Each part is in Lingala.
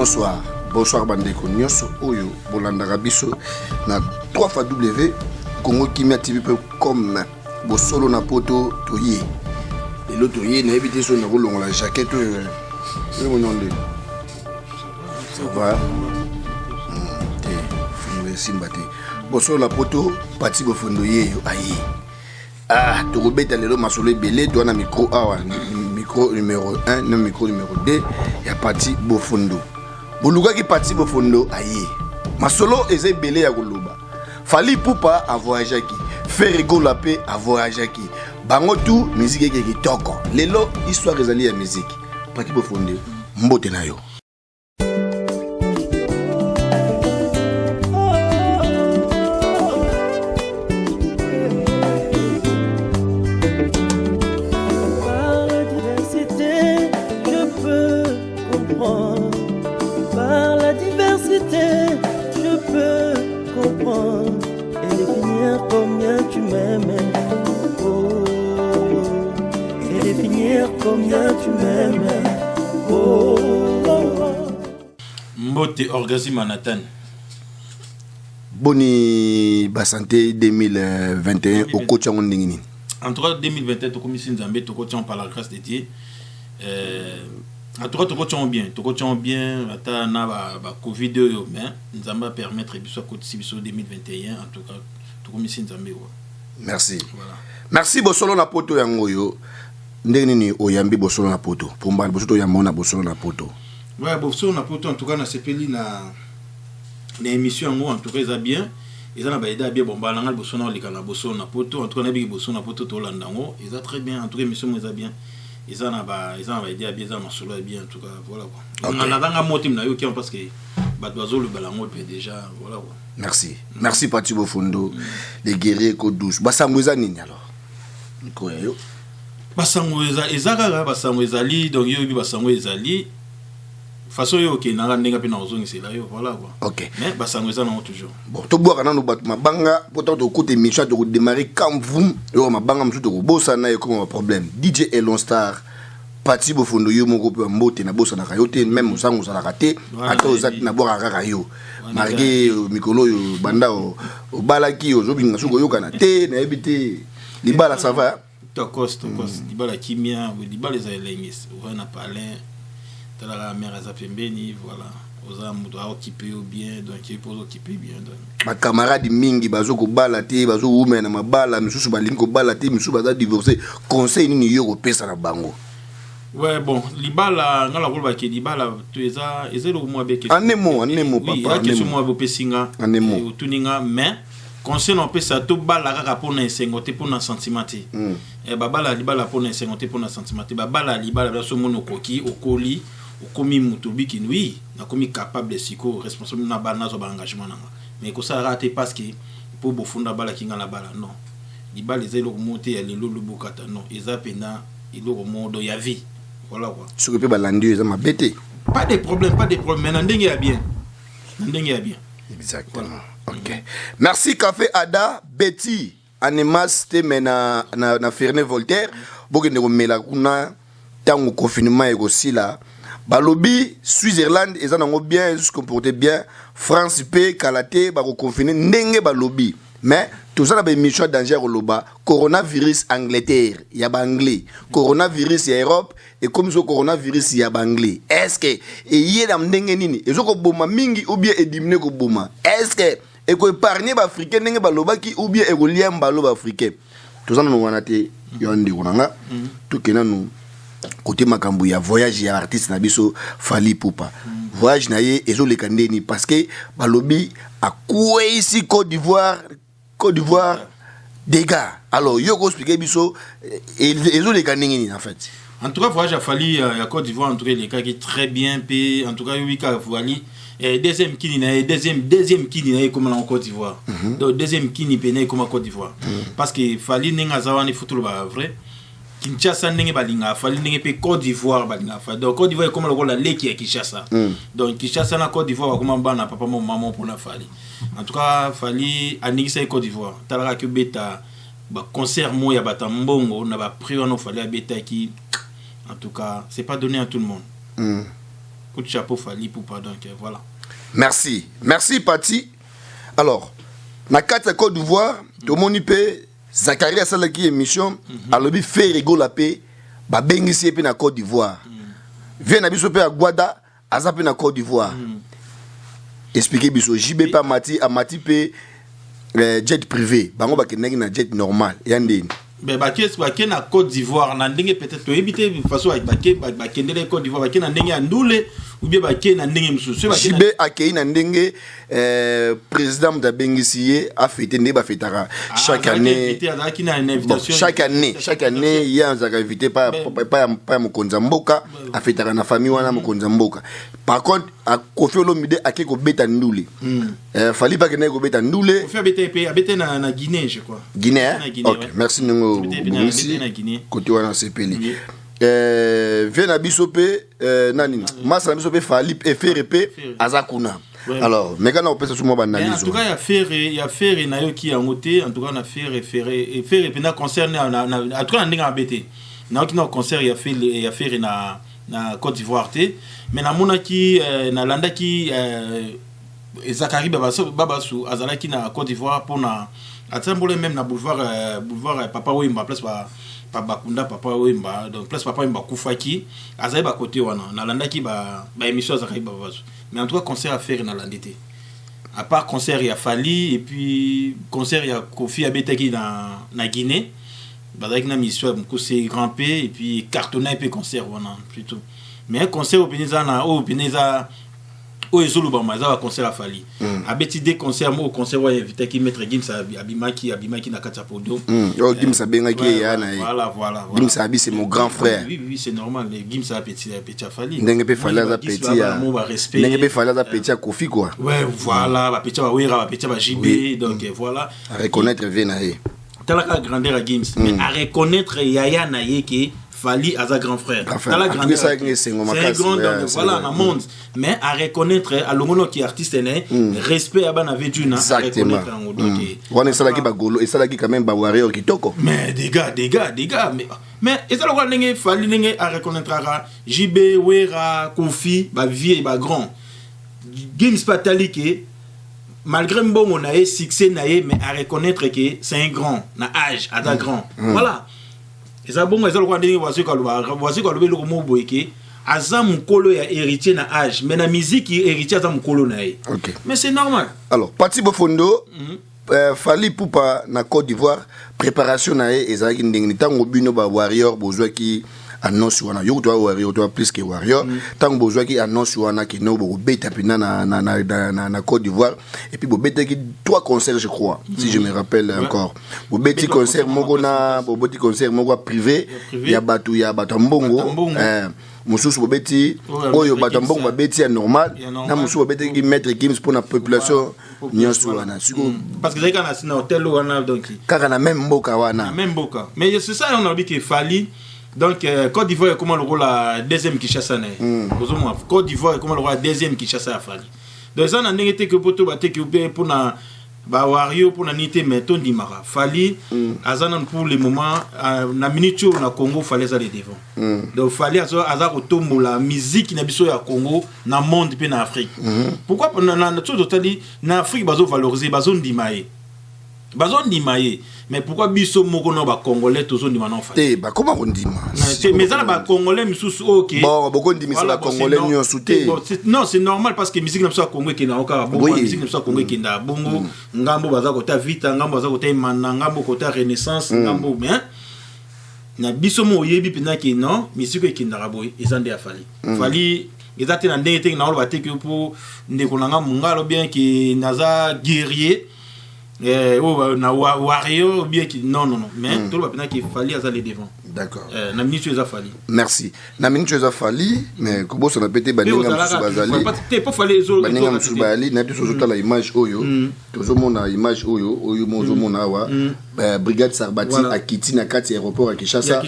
Bonsoir. Bonsoir bandeko nyonso oyo bolandaka biso na 3W Congo Kimia TV.com. Bosolo na poto toye. Et l'autre toye na évité son na rolongo la jaquette mon nom de. Ça va. Simbate. Bosolo na poto pati bofondoye yo ayi. Ah, tu rebeta lelo masolo belé toi na micro awa micro numéro 1 na micro numéro 2 ya pati bofondo. Boluga ki pati bofondo ayi. Masolo eze belé ya koloba. Fali Poupa a voyagé qui. Ferrigo la paix a voyagé qui. Bango tout musique qui toko. Lelo histoire ezali ya musique. Pati bofondo mbote na yo. Mbote Orgasme Manhattan. Boni Basanté 2021 au coach en ligne. En tout cas 2021 to commission Nzambe to coach par la grâce de Dieu. En tout cas to coach bien ata na ba Covid yo mais Nzamba permettre biso coach biso 2021 en tout cas to commission Nzambe. Merci. Voilà. Merci bosolo na poto yango yo. Ndenge nini oyambi bosolo na poto. Pomba bosolo ya mona bosolo na poto. Ouais, bosolo na poto en tout cas na sepeli na émission ngo en tout cas ça bien. Ils ont baïda bien bon balanga bosolo na likana bosolo na poto en tout cas na bi bosolo na poto to landango. Ils ont très bien en tout cas émission mo ça bien. Ils ont baïda bien ça masolo bien en tout cas voilà quoi. On a danga motim na yo qui parce que badwazo le balango déjà voilà quoi. Merci. Merci Pati Bofondo. Les guerriers ko douce. Basangoza nini alors? Ko yo. Basango ezaka basango ezali donc yo bi basango ezali façon yo ke nanga ndenga pe na ozongi c'est là yo voilà quoi. OK. Mais basango ezana toujours. Bon, to boka na no bat mabanga pourtant to côté mission de démarrer comme vous yo mabanga msu to bossa na yo comme un problème. DJ Elon Star Pati Bofondo yo moko pe mbote na bossa na kayote même musango za la raté ata ozati na boka kaka yo. Marqué mikolo yo banda o balaki yo zo binga suko yo kana te na ebité libala ça va. Tokos libala kimia libala za elengis on a parlé de la mère za pembeni voilà oza muto a occupé bien donc il faut occuper bien donc ma camarade mingi bazo ko bala te bazo ume na mabala misusu balingi ko bala te misusu baza divorcer conseil nini yo ko pesa na bango. Ouais bon libala ngala ko ba ke libala to eza ezelo mo abeke anemo papa anemo mo abopesinga anemo tuninga mais conseil non peut ça tout bala kaka pour na sengote pour na sentimenti et babala libala pour na sengote pour na sentimenti babala libala ba so mono koki okoli okomi mutubi kinui na komi capable de siko responsable na bana zo ba engagement nanga mais ko ça raté parce que pour bofunda bala kinga na bala non libala ezelo monter ya lelo lubukata non ezapena iloko modo ya vie voilà quoi ce que peut balandi eza mabete pas de problème mais ndenge ya bien exactement voilà. OK. Merci Café Ada Betty Anemas te mena na Fernet Voltaire bokende ko mela kuna tango confinement eko sila balobi Switzerland eza nango bien se comporter bien France pe kalate ba ko confiner ndenge balobi mais tout ça na ba émission danger koloba coronavirus Angleterre ya ba anglais coronavirus ya Europe et comme ce coronavirus ya ba anglais est-ce que et yé ndenge nini ezoko boma mingi ou bien éliminer ko boma est-ce que et ko épargner ba africain ndenge baloba ki ou bien e ko liam baloba africain tout ça no wana te yonde konanga tout kena no côté makambu ya voyage ya artiste na biso Fali Poupa voyage na ye ezo le kandeni parce que balobi a quoi ici Côte d'Ivoire dégâts alors yo ko expliquer biso ezo le kandeni en fait en tout cas voyage a Fali à Côte d'Ivoire en tout cas les cas qui très bien payé en tout cas oui ka Fali deuxième kini na comme en Côte d'Ivoire donc deuxième kini pené comme en Côte d'Ivoire parce que Fali ninga zawani football ba vrai Kinshasa ndenge balinga Fali ndenge pe Côte d'Ivoire balinga fa donc Côte d'Ivoire comme le leki ya Kinshasa donc Kinshasa na Côte d'Ivoire comme bana papa mon maman pour la Fali en tout cas Fali aningisa Côte d'Ivoire talaka ke beta ba concert mo ya batambongo na ba prix on Fali beta qui en tout cas c'est pas donné à tout le monde coup de chapeau Fally Ipupa donc voilà. Merci Pati. Alors na carte Côte d'Ivoire to moni pe Zachary asalaki émission alobi fait rigola pe ba bengisi pe na Côte d'Ivoire. Vient na biso pe a Guada azape na Côte d'Ivoire. Expliquer biso JB pa Mati Amati pe jet privé bango ba kenengi na jet normal yandeni. Mais baké na Côte d'Ivoire na ndenge peut-être éviter de façon avec baké na Côte d'Ivoire baké na ndenge andule ou bien baké na ndenge msusu JB akei na ndenge président de Bengisiye a fêté ne ba fêtara chaque année chaque année il y a un invité pas Mokonza Mboka a fêtara na famille wana Mokonza Mboka. Par contre a Koffi Olomide akei ko beta ndule Fally pas kenengi ko beta ndule Koffi abete na Guinée je crois. Guinée. OK, merci Ningo côté wana sepeli. Vient na biso pe nani masa na biso pe Fally FRP azakuna. Alors mais quand on peut se moi analyse en tout cas il y a faire na yo ki en côté en tout cas na faire na concerne en tout cas ndinga abete na ki na concert il y a faire na Côte d'Ivoire té mais na mona ki na landa ki Zachary Babasu azalaki na Côte d'Ivoire pour na atambole même na boulevard Papa Wemba place Bakunda Papa Wemba donc place Papa Wemba Kufaki azali ba côté wana na landa ki ba émission Zachary Babasu. Mais en tout cas, concert à faire dans l'endetté. À part concert, il y a Fally, et puis concert, il y a Koffi Abetaki dans Guinée. Badaki na mission, c'est grimpé, et puis cartonné, et puis concert, voilà, plutôt. Mais un concert au Pénéza, au Ezolu Bama, ça va concert à Fally. Abeti des concerts, au concert, il y a invité qui mettre Gims Abimaki na Katapodium. Oh, Gims Abimaki, voilà. Gims Abi, c'est mon grand frère. Oui, c'est normal. Gims a petit à Fally. N'engue pe Fally a petit. N'engue pe Fally a petit à Koffi quoi. Ouais, voilà, petit à Wera, petit à JB, donc voilà. À reconnaître Venae. T'as la grandeur à Gims, mais à reconnaître Yaya Naye qui Fally à sa grand frère. T'as la grandeur. C'est un grand voilà dans le monde. Mais à reconnaître à l'homme qui est artiste respect à ban avait dû na exactement. On est salaki bagolo et salaki quand même ba warrior kitoko. Mais des gars mais et ça le roi n'engé Fally n'engé à reconnaître JB Wera Koffi ba vieux ba grand. Gims Patalike malgré bon nae succès nae mais à reconnaître que c'est un grand na âge à ta grand. Voilà. Et ça bon mais ça le roi n'engé voici quand le mot boyké azam mukolo ya héritier na âge mais na musique héritier azam mukolo nae. OK. Mais c'est normal. Alors Pati Bofondo Fally Ipupa na Côte d'Ivoire préparation nae ezaki ndenge tango bino ba warrior bozwa ki annonce wana yo to warrior to plus que warrior tango bozwa ki annonce wana ki no bo beta pina na Côte d'Ivoire et puis bo beta ki 3 concerts je crois si je me rappelle encore bo beti concert moko na bo beti concert moko privé ya batu mbongo mususu bo beti oyo batu mbongo ba beti ya normal na mususu bo beti ki mettre Gims pour la population nyonso wana parce que quand na hôtel wana donc kaka na même mboka wana mais c'est ça on a dit que Fally donc Côte d'Ivoire comment le rôle la deuxième Kinshasa né Côte d'Ivoire comment le rôle la deuxième Kinshasa à Fally donc ça n'a n'était que poto baté que pour na ba wario pour na nité meton dimara Fally azana pour le moment na minute na Congo fallait ça les devant donc Fally aza kotombo la musique na biso ya Congo na monde pe na Afrique pourquoi na tout totali na Afrique bazo valoriser bazo ndimaye mais pourquoi biso moko no ba congolais tozo ndima non Fally ba comment on dit mais ça ba congolais misusu OK bon boko ndima ça ba congolais nyo souté non c'est normal parce que musique na biso Congo qui na oka bongo musique na biso Congo qui na bongo ngambo baza kota vita ngambo baza kota imana ngambo kota renaissance ngambo mais na biso mo yebi pina ki non musique qui na raboy ezande ya Fally ezate na ndenge te na olo bateke pour ndeko nanga mungalo bien ki naza guerrier na warrior bien qui non mais tout le monde qui Fally à aller devant d'accord na minute tu as Fally merci na minute tu as Fally mais comment ça répéter baninga musu bazali pas Fally zo baninga musu bazali na biso zota la image oyo tozo mona image oyo mozo mona wa brigade Sarbati à Kiti na kati aéroport à Kinshasa.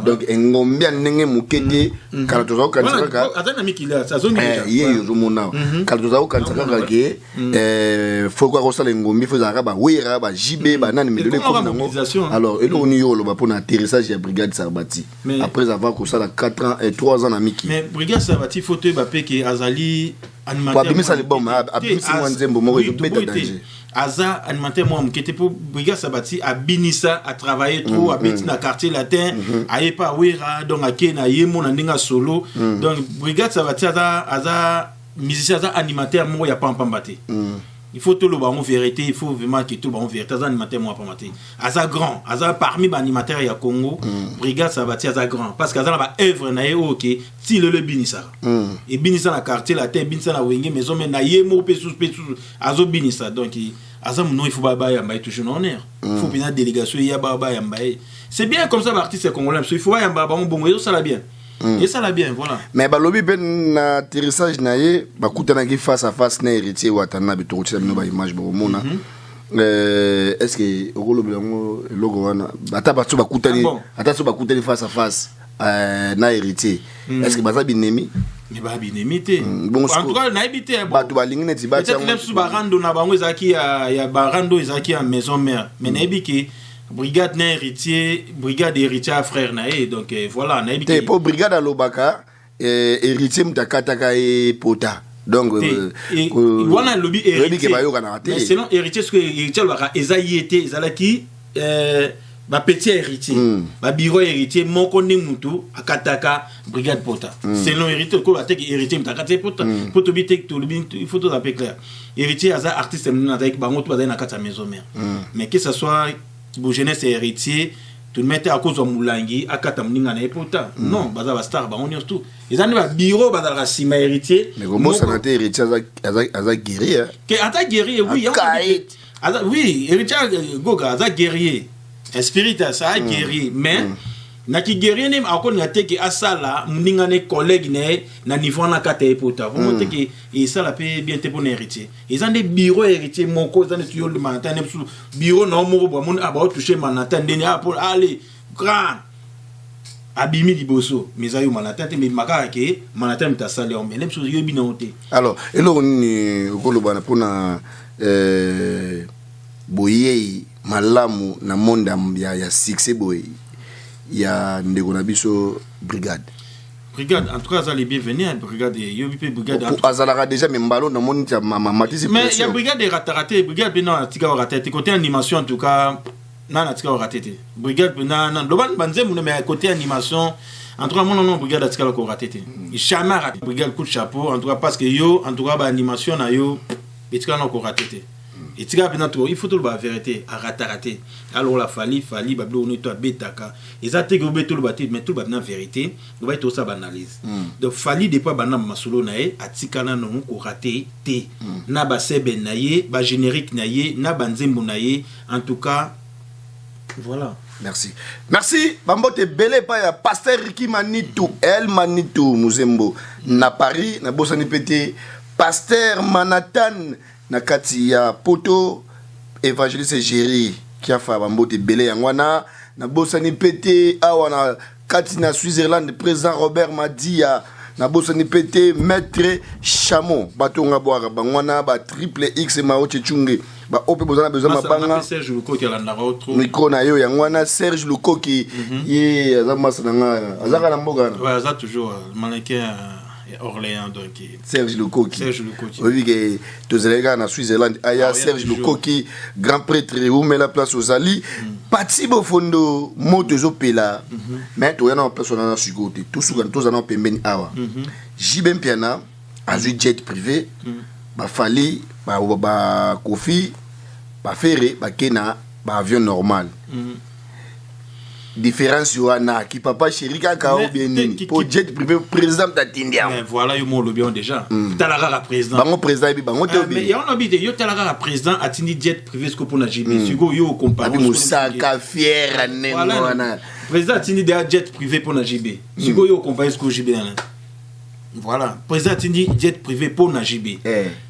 Donc ngombe ndenge mukete kala tozo kansaka atana mikila ça zone yo mona kala tozo kansaka ke faut quoi ça ngombe faut zaka ba wera ba jibe ba nani medole comme nango. Alors elo ni yo lo ba pour atterrissage ya brigade Sarbati après avoir que ça 4 ans et 3 ans na miki. Mais brigade Sarbati faut te ba que azali animateur. Pas bimisa le bon abimisa mwanzembo moko yo beta danger. Aza alimentaire moi qui était pour brigade Sabati à Binissa à travailler trop à petit na quartier latin à Epa Wera donc à Kena Yemo na ndinga solo donc brigade Sabati aza musicien aza animateur moi ya pas pambate il faut tout le bon vérité il faut vraiment que tout le bon vérité aza animateur moi pambate aza grand aza parmi les animateurs ya Congo brigade Sabati aza grand parce que aza na ba œuvre na OK si le Binissa et Binissa na quartier latin Binissa na Wenge maison mais na Yemo pe sous azo Binissa donc Azam non il faut baba yamba toujours en honneur. Il faut bien délégation ya baba yamba. C'est bien comme ça l'artiste congolais il faut yamba bon bon ça la bien. Et ça la bien voilà. Mais balobi ben atterrissage naie bakutana ki face à face na héritier watana bitoko tshela bino ba image bo mona. Est-ce que okolobi yango logo wana ata batso bakutani ata so bakutani face à face na héritier. Est-ce que baza binemi mais ba binimité en tout cas na habité ba to balingi neti ba tiamo peut-être ba rando na bango ezaki ya ba rando ezaki en maison mère mais na habiki brigade na héritier brigade héritier frère na donc voilà na habiki pour brigade à Lobaka héritier mtakataka e pota donc wana lobby héritier mais selon héritier ce que héritier lobaka ezayete ezalaki ba petit héritier ba bureau héritier moko ne mutu akataka brigade pota selon héritier ko attaque héritier mtakate pota poto bitek to il faut tout appeler clair héritier aza artiste na avec bango to na kata maison mère mais que ça soit bo jeunesse héritier tout mettre à cause de Moulangi akata mninga na pota non baza ba star bango nyos tout ils ont ba bureau ba la sima héritier mais comment ça na héritier aza guerrier que ata guerrier oui héritier goga aza guerrier spirit ça a guéri mais na ki guéri nem akon na teke asala mninga ne collègue ne na niveau na kata epota vraiment teke et ça la peut bien te bon héritier ils ont des bureaux héritiers moko dans les tuyaux de manatan bureau non mo bo mon aba toucher manatan deni pour aller grand abimi liboso mais ayo manatan te mais makaka ke manatan ta sale on mais nem so yo binote alors elo ni okoloba pour na boyei malamu na monde ya succès boy ya ndeko na biso brigade en tout cas ça les bienvenus brigade yo bipe brigade azalaka déjà mais mbalo na monde ya matisi mais ya brigade raté brigade bino tika raté côté animation en tout cas na tika raté brigade na loban banzemu mais côté animation en tout cas non brigade tika raté jamais raté brigade coup de chapeau en tout cas parce que yo en tout cas ba animation na yo tika na raté. Et tu as il faut tout la vérité à rater. Alors la fali bablo on est toi betaka et ça te gobe tout le bâti mais tout le la vérité on va être ça banalise donc fali des pas banam masolo nae atikana non ko raté té na ba sebe naie ba générique naie na banzembo naie en tout cas voilà. Merci bambote belé pa ya pasteur Ricky Manitou El Manitou Muzembo na Paris na bosani pété pasteur Manhattan na kati ya poto évangéliste Géry qui a fait bambote belé yangwana na bosani pété awa na kati na Switzerland président Robert Madia na bosani pété maître Chamon batonga boara bangwana ba triple X maoche chunge ba ope bozana besoin mabanga Serge Lukoki alanda autre micro na yo yangwana Serge Lukoki ye azamasa nga azaka na mboga ouais ça toujours mannequin Orléans donc Serge Lukoki oui que tozelega na Switzerland aya Serge Lukoki grand prêtre où met la place aux ali pati bofondo moto zopela mais to yana en place na sukote tout sous quand tozana pembeni awa jibem piana azui jet privé ba fali ba kofi ba ferré ba kena ba avion normal différence wana qui papa chéri kaka ou bien ni pour jet privé président tatindia mais voilà yo mo lo bien déjà talara la président bango président bi bango te mais on habite yo talara la président atindi jet privé ce pour na JB sigo yo compagnie musaka fier nengo wana président atindi jet privé pour na JB sigo yo compagnie ce ko JB Voilà, président dit jet privé pour na JB.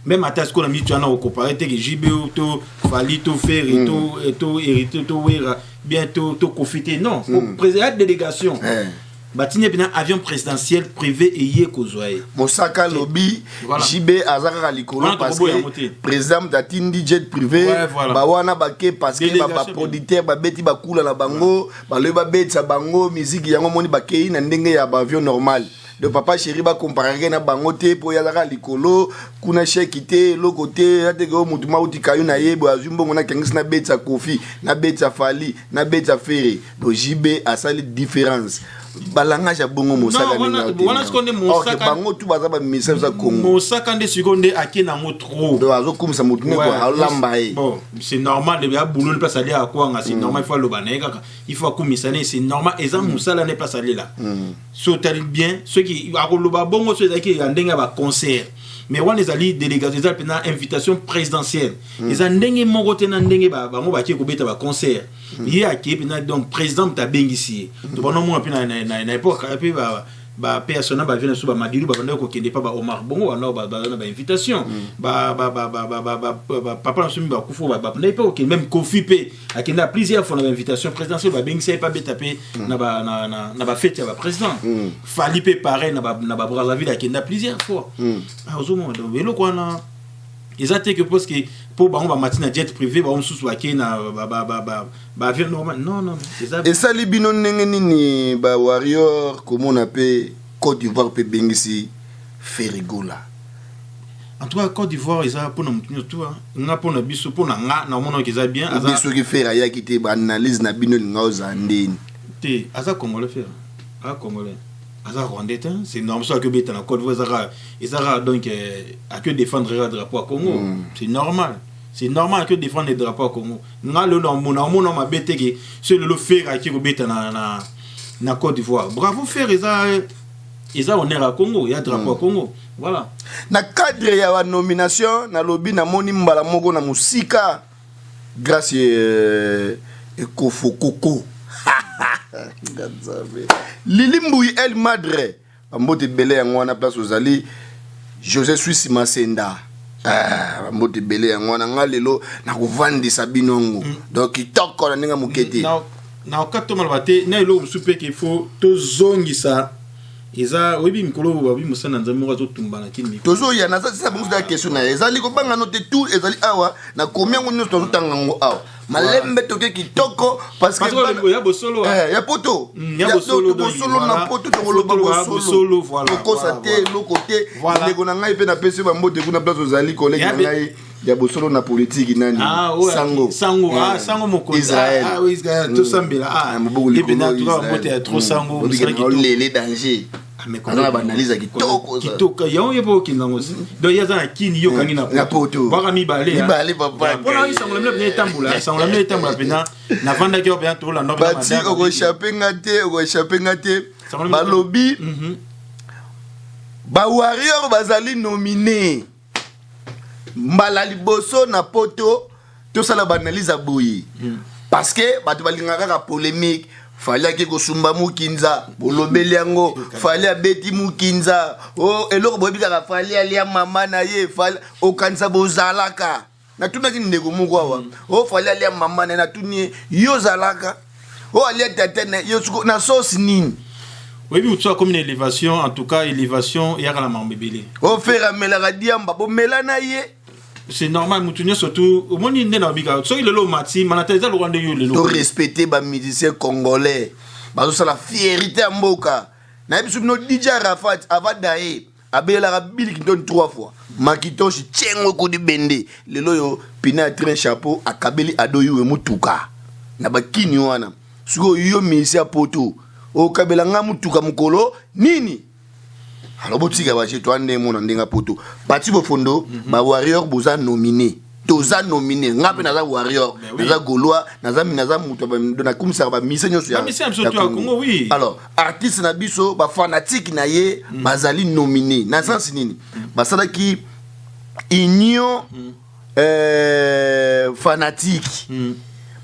Même à ce qu'on a mis tu en as comparé que JB to fali to faire et to hériter to wera bientôt to profiter non, président délégation. Batine bien avion présidentiel privé et yé kozoaye. Mosaka lobby JB azaka likolo parce que président datindi jet privé ba wana bake parce que ba producteur ba beti ba kula na bango ba le ba betsa bango musique yango moni bakei na ndenge ya ba avion normal. De papa chéri ba comparer na bango te po ya zaka likolo kuna shekite lo côté atego mutuma utikayo na yebo azumbo ngona kengisi na betsa kofi na betsa fali na betsa fere do JB a sali différence balanga ja bongo mosaka ni wana sekonde mosaka bango tu baza ba message za Congo mosaka nde sekonde akena mo trop do azo kumisa mutu ne ko alamba e bon c'est normal de ya boulot ne pas aller à quoi c'est normal il faut le baneka il faut kumisa ne c'est normal et ça musala ne pas aller là sauter bien ceux qui akoloba bongo ceux qui ndenga ba concert mais on les alliés délégation ils ont invitation présidentielle ils ont ndenge moko tena ndenge ba bango ba ki ko beta ba concert il y a qui donc président ta bengisi to bono mo pina na époque et puis ba persona ba vient sous ba madilu ba banda ko kende pa ba Omar Bongo wana ba invitation ba papa na sumi ba kufo ba na pas OK même Kofi pe akenda plusieurs fois na invitation présidentielle ba bengisi pas beta pe na ba fête ya ba président Fali pe pareil na ba Brazzaville akenda plusieurs fois ozomo donc velo kwa na exacté que parce que pour ba on va matina jet privé ba on sous wa na ba avion normal non et ça les bino ndenge nini ba warrior comment on appelle Côte d'Ivoire pe bengisi Ferigola en tout cas Côte d'Ivoire ils a pour nous tout nga pour na biso pour na nga na mona qu'ils a bien aza biso ki faire ya ki te ba analyse na bino nga za ndeni te aza congolais faire congolais aza rwandais c'est normal ça que beta na Côte d'Ivoire ils a donc à que défendre le drapeau à Congo c'est normal. C'est normal que défendre les drapeaux au Congo. Nga le mon ma bête que c'est le faire qui bête na Côte d'Ivoire. Bravo faire ils a honneur à Congo, il y a drapeau à Congo. Voilà. Na cadre ya wa nomination na lobby na moni mbala moko na musika grâce Ekofokoko. Lili Mbouyi El Madre ambote belé yango na place ozali José Suisse Masenda. Mbote belé yango na ngalelo na kovandisa binongo donc kitoko na ninga mukete na okato malbate na elo musupe qu'il faut to zongisa eza obi mikolo babi musana nzambe ko tumba na kini tozo ya na ça bongo da question na ezali ko banga note tout ezali awa na combien ngo nyonso tanga ngo awa malembe toke kitoko parce que ya bosolo ya poto ya bosolo na poto to lo bosolo voilà ko saté lo côté ndeko na ngai pe na pese ba mbote kuna place ozali collègue na ngai ya bosolo na politique nani sango moko Israël Israël to sambela et puis na toi mbote ya trop sango les dangers mais quand on analyse kitoko yao yebo kinango do yaza kini yo kangi na poto baka mibale papa pona isango la mle tambula pena na vanda ki obia to la no ba bati oko échapper ngate balobi ba warrior bazali nominé mbala liboso na poto to sala ba analyse aboyi parce que bato balingaka ka polémique fallait que kosumba mukinza bolobeli yango fallait abeti mukinza oh eloko bobika fallait alia mama na ye fallait okanisa bozalaka na tuna kini ndeko moko awa oh fallait alia mama na tuni yo zalaka oh alia tata na yo na sauce nini oui oui tu as comme une élévation en tout cas élévation ya la mambebele oh faire amela diamba bo melana ye c'est normal mutunyo surtout au moni ndena bika so ile lo mati manateza lo rwande yo le to respecter ba musiciens congolais bazo sala fierté ya mboka na biso no DJ Arafat avadae abela rabili kiton 3 fois makitoshi tchengo ko di bende lelo yo pina train chapeau akabeli adoyu mutuka na bakini wana suko yo misi poto o kabela nga mutuka mukolo nini alors botika ba chez toi ndemo na ndenga poto parti bo fondo ba warrior boza nominé toza nominé ngape na za warrior na za golois na za muto ba na kumisa ba misenyo so ya Congo oui alors artiste na biso ba fanatique na ye bazali nominé na sens nini basala ki union fanatique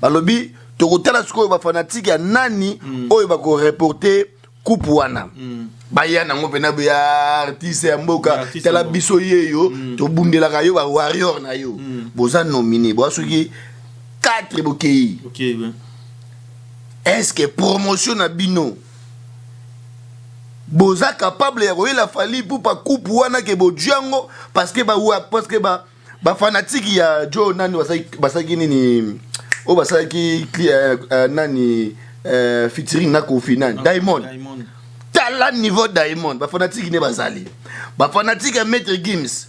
balobi to kotala siko ba fanatique ya nani oyo ba ko reporter coupe wana baya nango pena ya artiste ya mboka tala biso yeyo to bundela ka yo ba warrior na yo boza nominé bo soki 4 bokei. OK, oui. Est-ce que promotion na bino boza capable ya koyela fali pour pas coupe wana ke bo django parce que ba fanatique ya Joe nani basaki nini o basaki nani featuring na Kofi nani Diamond tala niveau Diamond ba fanatique ne bazali ba fanatique ya Maître Gims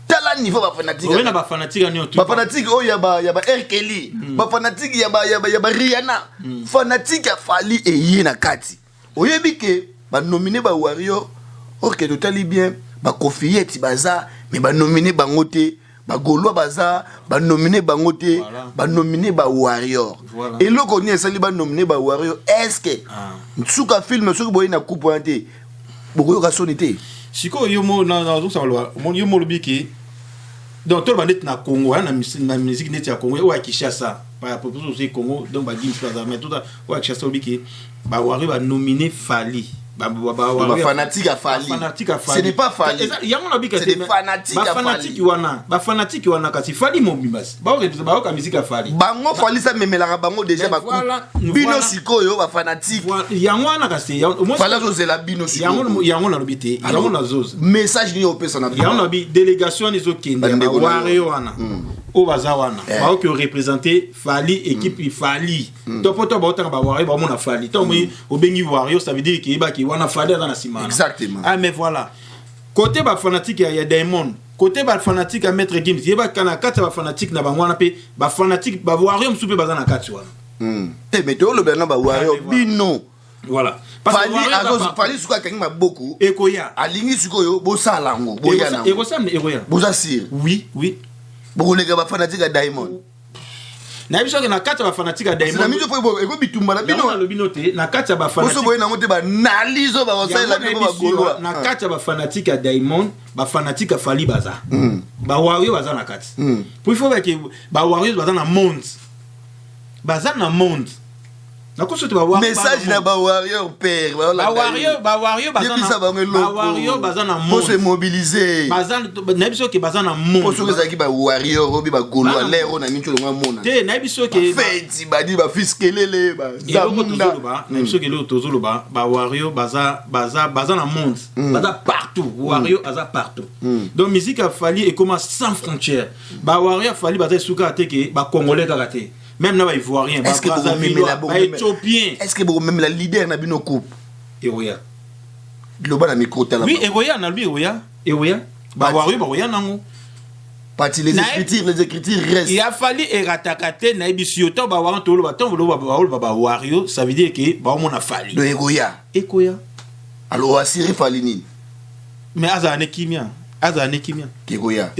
tala niveau ba fanatique oui na ba fanatique ni ba fanatique o ya ba R. Kelly ba fanatique ya ba Rihanna fanatique ya fali e yena kati oyebi ke ba nominé ba warrior OK totali bien ba Kofieti baza mais ba nominé bango te ba Gaulois baza ba nominé bango te ba nominé ba warrior et loko ni esali ba nominé ba warrior est-ce que nsuka film soki boye na coupe ante boko ka sonité siko yo mo na zo salwa mo yo mo lobiki donc tout le monde na Congo na musique net ya Congo ou à Kinshasa par rapport au Congo donc ba Gims baza mais tout ou à Kinshasa lobiki ba warrior ba nominé Fali ba fanatique à Fali. Ce n'est pas Fali. C'est des fanatiques à Fali. Ba fanatique wana kasi Fali mo bimbas. Ba ka musique à Fali. Bango Fali ça memela bango déjà ba bino sikoyo ba fanatique. Yango wana kasi Fala zo la bino sikoyo. Yango na lobité. Yango na zoz. Message ni opé son yango na bi délégation les okende ba warrior wana. O baza wana. Ba ko représenter Fali équipe Fali. Topoto ba otanga ba warrior ba mona Fali. Tant o bengi warrior ça veut dire que ba ki wana Fali dans la simana. Exactement. Ah mais voilà. Côté ba fanatique il y a Diamond, côté ba fanatique à Maître Gims, yeba kana kata ba fanatique na bangwana pe ba fanatique ba warrior msupe baza na kati wana. Mais to lo bena ba warrior bino. Voilà. Fali suka kangi beaucoup. Ekoya. Alingi sukoyo bo salango, bo yana. Ekoya. Boza sir. Oui. Boko lega ba fanatique à Diamond. Na biso na kati ba fanatique à Diamond. Na miso po eko bitumba na bino. Na lobinote na kati ba fanatique. Boso boye na ngote ba nalizo ba osala na ba Gaulois. Na kati ba fanatique à Diamond, ba fanatique à Fali baza. Ba warrior baza na kati. Pour il faut que ba warrior baza na monde. Baza na monde. Na ko soto ba warrior. Message na ba warrior père. Ba warrior baza na monde. Pour se mobiliser. Baza na biso ke baza na monde. Pour que ça ki ba warrior obi ba Gaulois lero na mincho nga mona. Te na biso ke feti ba di ba fiskelele ba. Na biso ke lo tozolo ba warrior baza na monde. Baza partout. Warrior baza partout. Donc musique a Fali et comment sans frontières. Ba warrior Fali baza suka te ke ba congolais karaté. Même là, il voit rien. Est-ce que vous même la leader n'a bino coupe? Eroya. Global a micro talent. Oui, Eroya, n'a lui Eroya. Bah, Eroya, non. Parti les écritures restent. Il a fallu eratakate na ibisioto ba waran tolo ba tombo ba wario, ça veut dire que ba on a fallu. De Eroya. Alors Assiri Falini. Mais azane kimia. Eroya.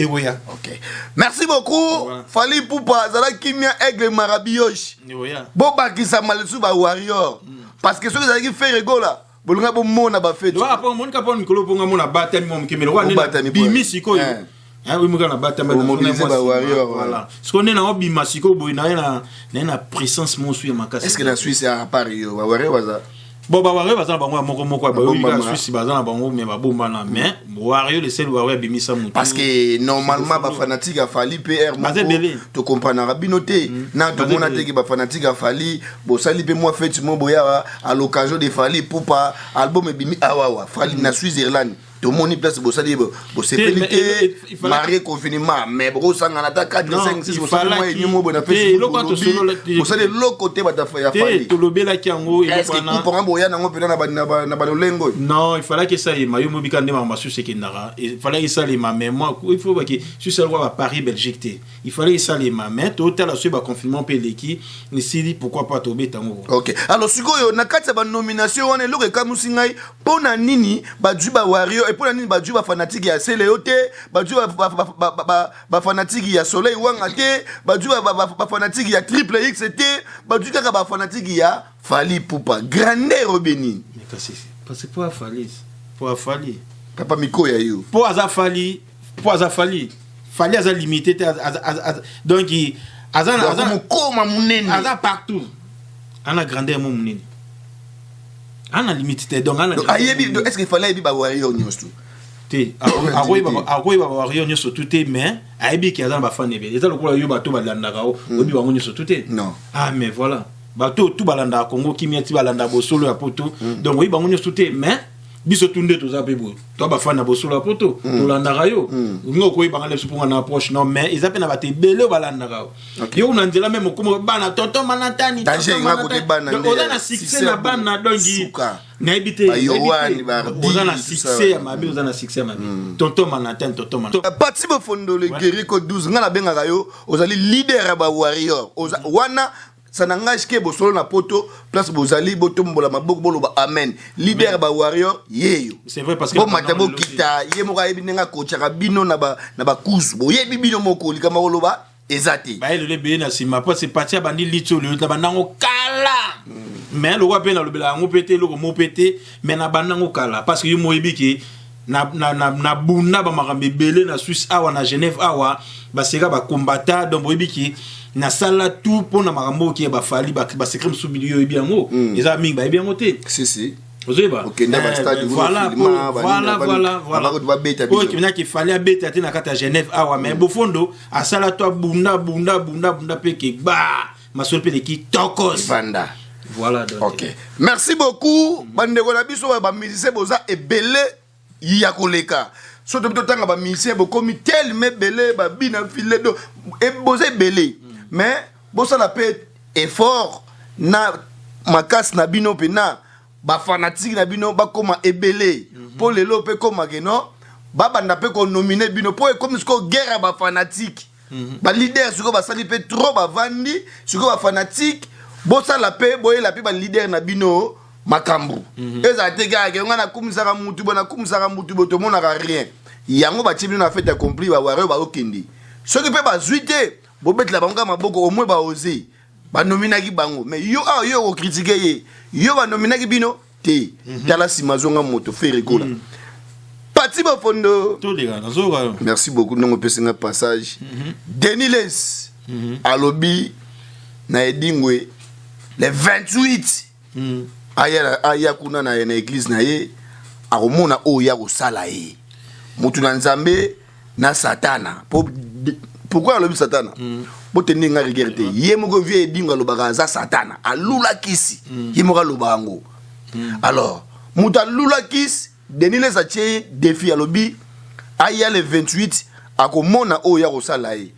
OK. Merci beaucoup. Fali Poupa zala kimia aigle marabioche. Eroya. Bo bakisa malesu ba warrior. Parce que ceux qui fait rigola. Bolunga bo mona ba fait. Do apa mon ka pon mikolo ponga mona batami mo mkemelo wa nena bimi sikoyo. Oui mo kana batami ba warrior. Voilà. Ce qu'on est na obima siko boy na présence mon suya makasi. Est-ce que la Suisse a Paris yo ba warrior baza? Bon ba warrior baza bango moko ba oui la Suisse baza na bango mais ba bomba na mais warrior le seul warrior bimisa mutu. Parce que normalement ba fanatique a Fali PR mo to comprendre binoté na to mona te ki ba fanatique a Fali bo sali pe moi fait mo boya à l'occasion de Fali Poupa album bimi awawa Fali na Suisse Irlande to moni place bo sali bo c'est pénité marié confinement mais bo sanga na ta 4 5 6 bo sali moi ni mo bona fait bo sali l'autre côté ba ta ya Fali to lobela kiango est-ce que pour boya na ngo pena na ba lengo non il fallait que ça y mayo mobika ndema ma sur sekendara il fallait que ça les mais moi il faut que sur ça va Paris Belgique il fallait que ça les mais total la suite ba confinement pe leki ni sidi pourquoi pas tobe tango. OK alors sikoyo na kati ba nomination wana loke kamusingai pona nini ba juba warrior et pona nini ba juba fanatique ya Seleote ba juba ba fanatique ya Soleil Wanga te ba juba ba fanatique ya Triple X te ba juba ka ba fanatique ya Fali Poupa grandeur Robeni. Mais parce que pour Fali papa miko ya yo pour Fali aza limité donc aza koma munene aza partout ana grandeur mo munene ana limite te donc ana ayebi est-ce qu'il fallait yebi ba warrior nyonso te akoyi ba warrior nyonso tout te mais ayebi ki azana ba fan ebe eza lokola yo bato balandaka o obi bango nyonso tout te non mais voilà bato tout balanda Congo kimiati balanda bosolo ya poto donc oyi bango nyonso te mais biso tunde toza pebo to ba fan na bosolo ya poto tolandaka yo ngoko yibanga le supunga na approche non mais ils appellent bate bele balandaka yo una nzela même komo bana tonton manatani danger ngako te bana oza na succès na bana dongi na ebite oza na succès ya mabe oza na succès ya mabe tonton manatani parti bofondo le Guerrico 12 ngana bengaka yo ozali leader ya ba warrior wana ça n'engage que bosolo na poto place bozali botombola maboko boloba amen leader ba warrior yeyo c'est vrai parce que bon matabo kita ye moka yebi nenga kochaka bino na ba kuzu bo yebi bino moko likama boloba ezati ba ele be na sima pas c'est parti abandi litso le na banango kala mais le wa pe na lobela ngo pété le mo pété mais na banango kala parce que yo moyebi ki na bunda ba makambe belé na Suisse awa na Genève awa ba sera ba combattant donc moyebi ki na sala tout pour na makambo ki ba fali ba secret sous milieu et bien ngo les amis ba bien moté si Ozeba. OK na stade voilà pour qui fallait beta na kata Genève awa mais bofondo a sala toi bunda peke ba masol pe ki tokos vanda voilà donc OK merci beaucoup bandeko na biso ba musicien boza ebele ya koleka soto bito tanga ba musicien bokomi tellement belé ba bina filé do e boza belé mais bosa la paix effort na makas na bino pena ba fanatique na bino ba koma ebele pour les lopé comme ageno ba banda pe ko nominer bino pour comme ce ko guerre ba fanatique ba leader ce ko ba sali pe trop ba vandi ce ko ba fanatique bosa la paix boye la paix ba leader na bino makambu eza tega ke ngana kumisaka mutu bona kumisaka mutu boto mona rien yango ba tibino na fait accompli ba waro ba okindi ce qui peut ba zuite bobet la banga maboko au moins ba oser ba nominaki bango mais yo yo critiquer ye yo ba nominaki bino te tala simazonga moto faire kola parti ba fondo tout les gars nazoka merci beaucoup non pesinga passage Denis Les alobi na edingwe le 28 aya kuna na église na ye akomona o ya kosala ye mutu na nzambe na satana pourquoi alobi satana boteni nga regerte ye moko vie edinga lobaka za satana alula kisi ye moko lobango alors mutu alula kisi Denis Les atie défi alobi aya le 28 akomona o ya kosala ye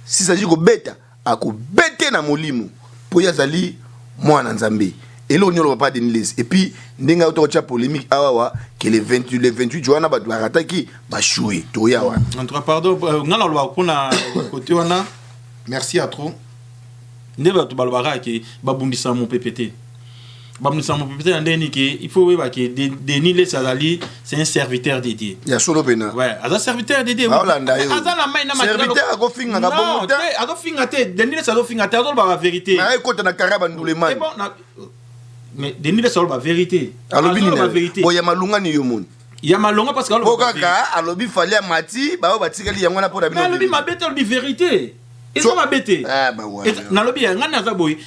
si ça dit ko beta akobete na molimo po ya zali mwana nzambe et là on ne pas Denis Les et puis ndinga auto polémique awa que le 28 joana ba rataki ba choué to ya wa en tout cas pardon ngala lo ko na côté wana merci à trop ndeba to balbara ki babundisa mon PPT babundisa mon PPT ndeni ki il faut ba ki Denis Les azali c'est un serviteur dédié ya solo bena ouais azali serviteur dédié azala mai na serviteur ako finga na bon temps ako finga te Denis Les azo finga te azo ba vérité na ekota na karaba ndulema mais Denis Les azo ba vérité alobi ni bo ya malunga ni yo moni ya malonga parce que kaka alobi fali mati ba batikali yango na pona bino alobi mabete alobi vérité eso mabete bah ouais nalobi ngana za boy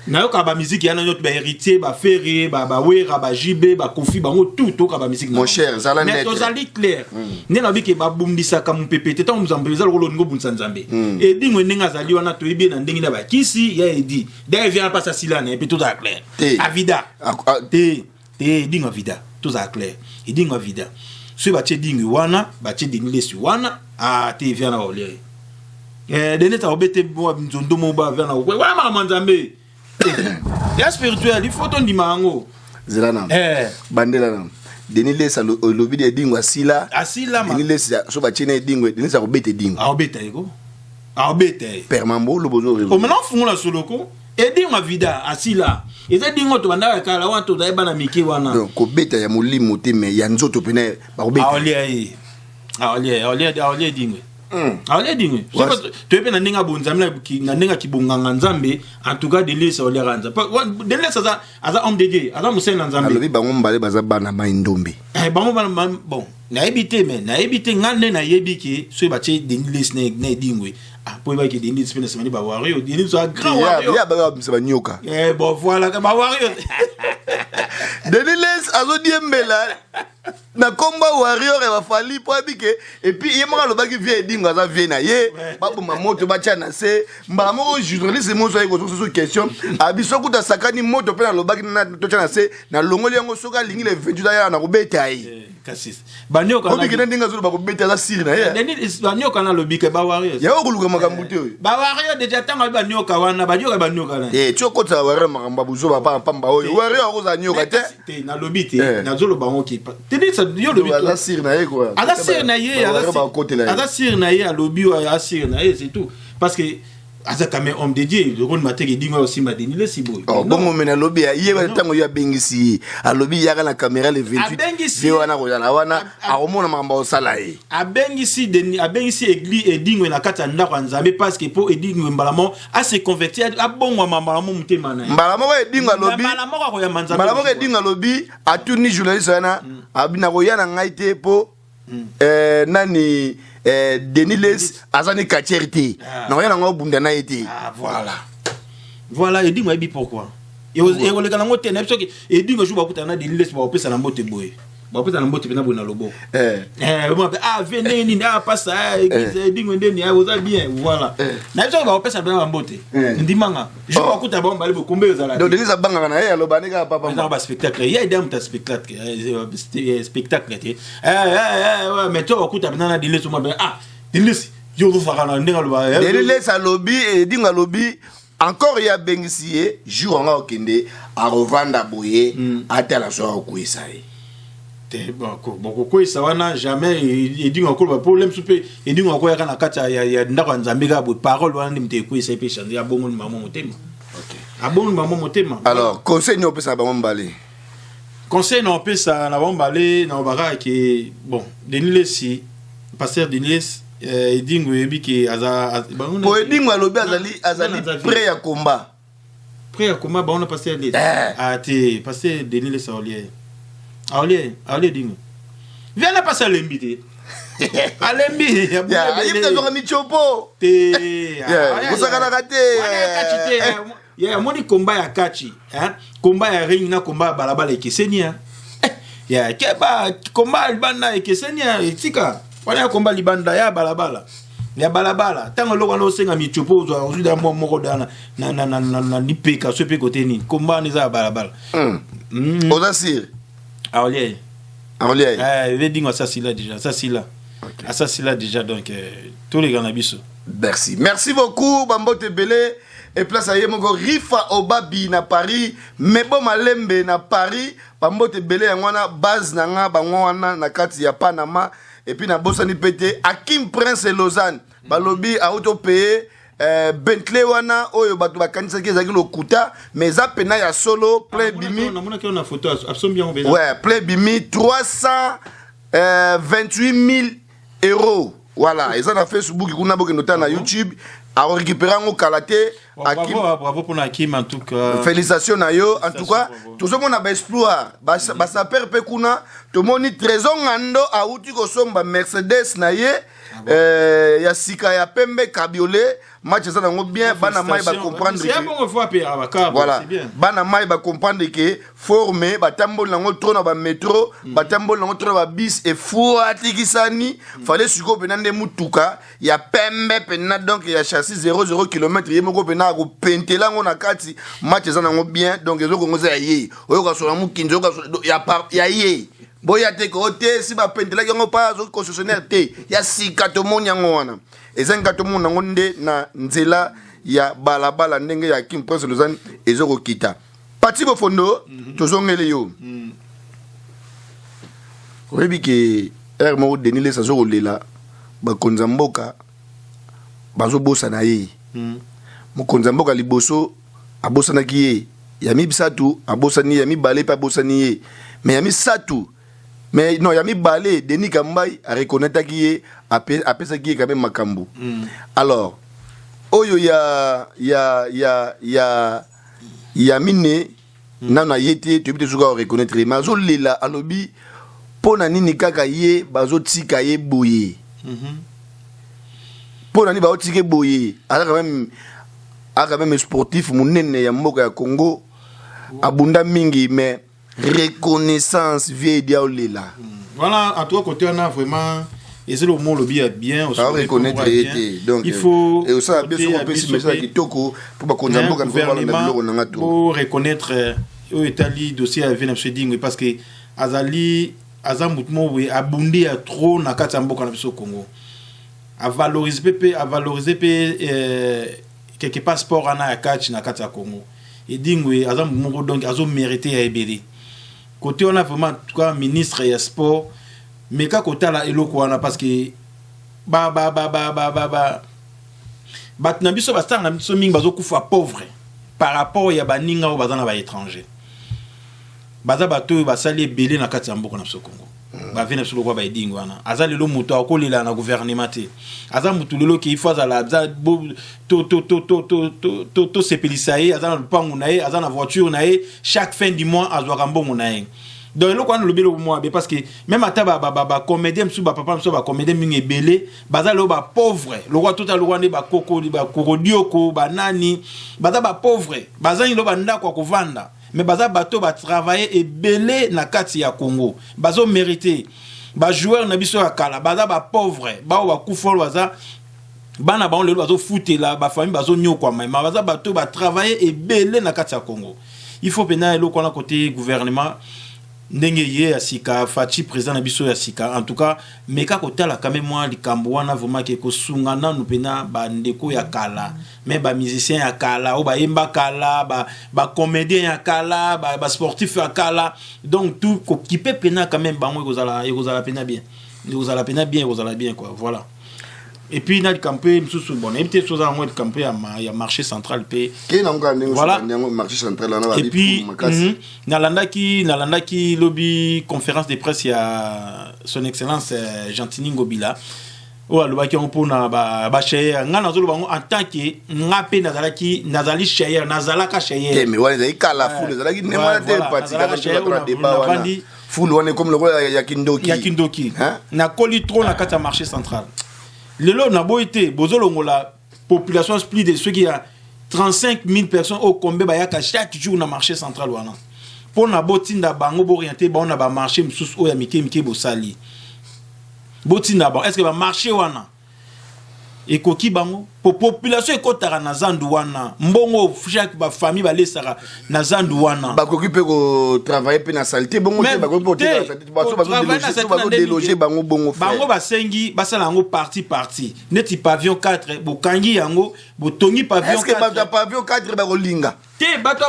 na yo ka ba musique yana nyot ba héritier ba ferré ba wera ba jibé ba kofi ba tout to ka ba musique mon cher zala net mais to zali clair ne na bi ke ba bundisa ka mu pepete to muzambe zalo ko ngo bunsa nzambe et dingo ninga zali wana to ibi na ndingi na ba kisi ya edi da vient pas ça silane et puis tout ça clair avida te dingo vida tout ça clair et dingo vida so ba che dingo wana ba che Denis Les wana te vient na olé Denis ta obete bo nzondo mo ba vient na wa ma manzambe ya spirituel il faut ton dimango zelana bandela na Denis Les lobi de dingo asila ma Denis Les so ba chene dingo Denis sa obete dingo obete ego obete permambo lo bozo o maintenant fungula soloko et dingo vida asila eza dingo to banda kala wa to da bana miki wana donc ko beta ya molimo te me ya nzoto pene ba ko beta aolie dingo aolie dingo to pe na ninga bonzamla na ninga kibunganga nzambe en tout cas Denis Les aolie ranza Denis Les aza homme de Dieu aza musena nzambe alobi bango mbale baza bana mai ndombe bango bana bon na ebite ngane na yebiki so ba che Denis Les na dingo pour ba ki Denis pena semani ba wario Denis so grand wario ya ba ba nyoka bon voilà ka ba wario Deniles azodiembela na combat warrior et va fali po abike et puis yemaka lobaki vie dingo za vie na ye babu mamoto bacha na se mbamo journaliste mo so yeko so question abiso kuta sakani moto pe na lobaki na tocha na se na longoli yango soka lingi le 28 ya na kobeta yi kasis banyo kana obi kina ndinga zo ba kobeta za siri na ye Deniles banyo kana lobike ba warrior ya okuluka makambo te ba warrior deja tanga banyo kawana banyo kana chokota warrior makamba buzo ba pamba oyo warrior akoza nyoka te na lobite na zolo bango ki Deniles yo lobite ala sir na ye quoi ala sir na ye a lobby ala sir na ye c'est tout parce que aza quand même homme de Dieu le rôle matin qui dit moi aussi m'a Deniles si boy bon mena lobby ye ba tango ya bengisi a lobby ya na caméra le 28 vi wana ko yana wana a komona mamba osala ye a bengisi église et dingo na kata ndako nzambe parce que pour edingo mbalamo a se convertir a bongo mbalamo mutema na mbalamo ko edingo lobby mbalamo ko ya manzambe mbalamo ko edingo lobby a tuni journaliste wana abina ko yana ngaite po nani Deniles azani kacherte na yana ngo bunda na été voilà et dis-moi bi pourquoi et le kana ngote na biso et dis-moi jou ba kutana Deniles ba opesa na mbote boy ba opesa na mbote pena bona lobo moi venez ni na passa église dis-moi ndeni a oza bien voilà na biso ba opesa na mbote ndimanga je ba kuta ba mbale bokombe ezala donc Deniles abanga na ye alobani ka papa na ba spectacle il y a des spectacle mais toi okuta na Deniles mo Deniles yo lo faka na ndenga lo ba Deniles a lobby et dinga lobby encore ya bengisier jour nga okende a revanda boye atela so okuisa te bon ko isa wana jamais et dinga ko ba problème soupe et dinga ko ya kana kata ya ndako nzambe ga bo parole wana ndimte ko isa pe changer ya bongo ni maman motema OK a bongo ni maman motema alors conseil no pesa ba mbale conseil no pesa na mbale na baka ke bon Deniles si pasteur Deniles edingo yebi ke aza po edingo alobi azali prêt à combat ba on a passé les te passé Deniles Aolier dingo viens là passer l'invité alembi ya yimta zo mi chopo te kusakana kate ya moni combat ya kachi combat ya ring na combat balabala ekesenia ya keba combat bana ekesenia etika wana komba libanda ya balabala tango loko no senga michopo zo uzuda moko dana na lipeka so pe côté ni komba ni za balabala oza sir Aolier veut dire ça c'est là déjà donc tous les gannabiso merci beaucoup Bambote Belé et place à Yemoko Rifa Obabi na Paris Mebo Malembe na Paris Bambote Belé ngwana base na nga bangwana na kati ya Panama et puis na bosani pété Hakim Prince et Lausanne balobi a auto payé Bentley wana oyo bato bakanisa ki ezaki lokuta mais za pena ya solo plein bimi na photo absolument bien ouais plein bimi 328 000 €. Voilà, ils ont fait Facebook, ils ont noté na YouTube, à récupérer un kalaté. Bravo pour Hakim en tout cas. Félicitations à yo. En tout cas, tout ce monde a exploit. Basa père pekuna, tout le monde trésor ngando a outi ko somba Mercedes na ye. Ya sika ya pembe cabriolet. Match ça nango bien. Bana mai ba comprendre que. C'est bon fois payer à voilà. Bana mai ba comprendre que formé ba tambol nango trona ba métro, ba tambol nango trona ba bis et fou atikisani. Fallait suko penande mutuka. Ya pembe pena donc ya chassis 0 km yemoko pena ko pentela ngona kati. Match ça nango bien donc ezo ko ngoza ye. Oyo ka so na mukinzo ka ya ye. Boya te ko te si ba pentela yango pa zo concessionnaire te. Ya sika to monyango wana. Ezenga to mona ngonde na nzela ya balabala ndenge ya Hakim Prince Lausanne ezoko kita. Pati bo fondo tozongele yo. Oyebi ke mo Deniles azoko lela bakonza mboka bazo bosa na ye. Mokonza mboka liboso abosana ki ye. Yami bisatu abosani yami balé pa bosani ye. Mais yami satu mais non, Yami Balé, Denis Kambai a reconnaître qui est après ça qui est quand même Makambu. Alors, oyo ya mine nana yete tu peux toujours reconnaître mais zo lela alobi pona nini kaka ye bazo tika ye boye. Pona ni bazo tika boye. Alors quand même sportif munene ya mboka ya Congo abunda mingi mais reconnaissance vieille diaolela. Voilà, en tout cas, côté on a vraiment. Et c'est le mot le bien bien. On reconnaître donc il faut. Et ça bien sûr on peut se mettre qui toko pour pas qu'on a beaucoup gouvernement pour reconnaître au Italie dossier avec M. Ding parce que Azali Azamutmo oui abondé à trop na katambo kana biso Congo. À valoriser quelque passeport ana ya catch na kata Congo. Et Ding oui Azamutmo donc azo mérité à ebele. Côté on a vraiment en tout cas ministre et sport mais quand côté là eloko wana parce que na biso ba star na biso mingi bazo kufa pauvre par rapport ya baninga o bazana ba étranger baza bato ba sali belé na kati ya mboko na biso Congo ba vena biso lokwa ba edingo wana aza lelo muto akolela na gouvernement te aza mutu lelo ki ifaza la za to sepelisaye aza na lupangu na ye aza na voiture na ye chaque fin du mois azwa mbongo na ye. Donc le quoi le belo moi parce que même à ba comédien msu ba papa msu ba comédien mingi belé baza lo ba pauvre le roi tout à l'ouane ba koko ba korodioko ba nani baza ba pauvre baza lo ba ndako ko vanda mais baza bato ba travailler et belé na kati ya Congo bazo mérité ba joueur na biso ya kala baza ba pauvre ba kufolo baza bana ba on le bazo fouter la ba famille bazo nyokwa mais baza bato ba travailler et belé na kati ya Congo. Il faut pena lo kona côté gouvernement ndenge ye asika fachi président na biso ya sika en tout cas meka kotala quand même moi likambo wana vraiment ke ko sungana no pena ba ndeko ya kala mais ba musicien ya kala o ba yemba kala ba comédien ya kala ba sportif ya kala donc tout ko qui peut pena quand même bango ekozala pena bien ekozala bien quoi voilà. Et puis na campé msusu bon éviter chose en mode campé ya marché central p voilà marché central là et puis nalandaki lobby conférence de presse ya son excellence Gentini Ngobila o alobaki on pona ba chaya ngana zolo bango en tant que ngape nazali chaya nazalaka chaya mais wala ikala foule nazalaki ne mala te parti ka débat wana foule wana comme le ya kindoki na koli trop na kata marché central. Le lot n'a pas été, la population split de ceux qui a 35 000 personnes au combat bayaka chaque jour dans le marché central. Pour na botinda bango orienté, on a marché msous o ya mike bosali. Botinda bango, est-ce que va marché wana? Et koki bango, pour population ekotara na zandu wana, mbongo chaque ba famille ba lesara na zandu wana. Ba koki pe ko travailler pe na saleté, bongo te ba koki te ba déloger bango bongo frère. Bango ba sengi, ba sala ngo parti. Neti pavillon 4, bo kangi yango, bo tongi pavillon 4. Est-ce que ba pavillon 4 ba rolinga? Te bato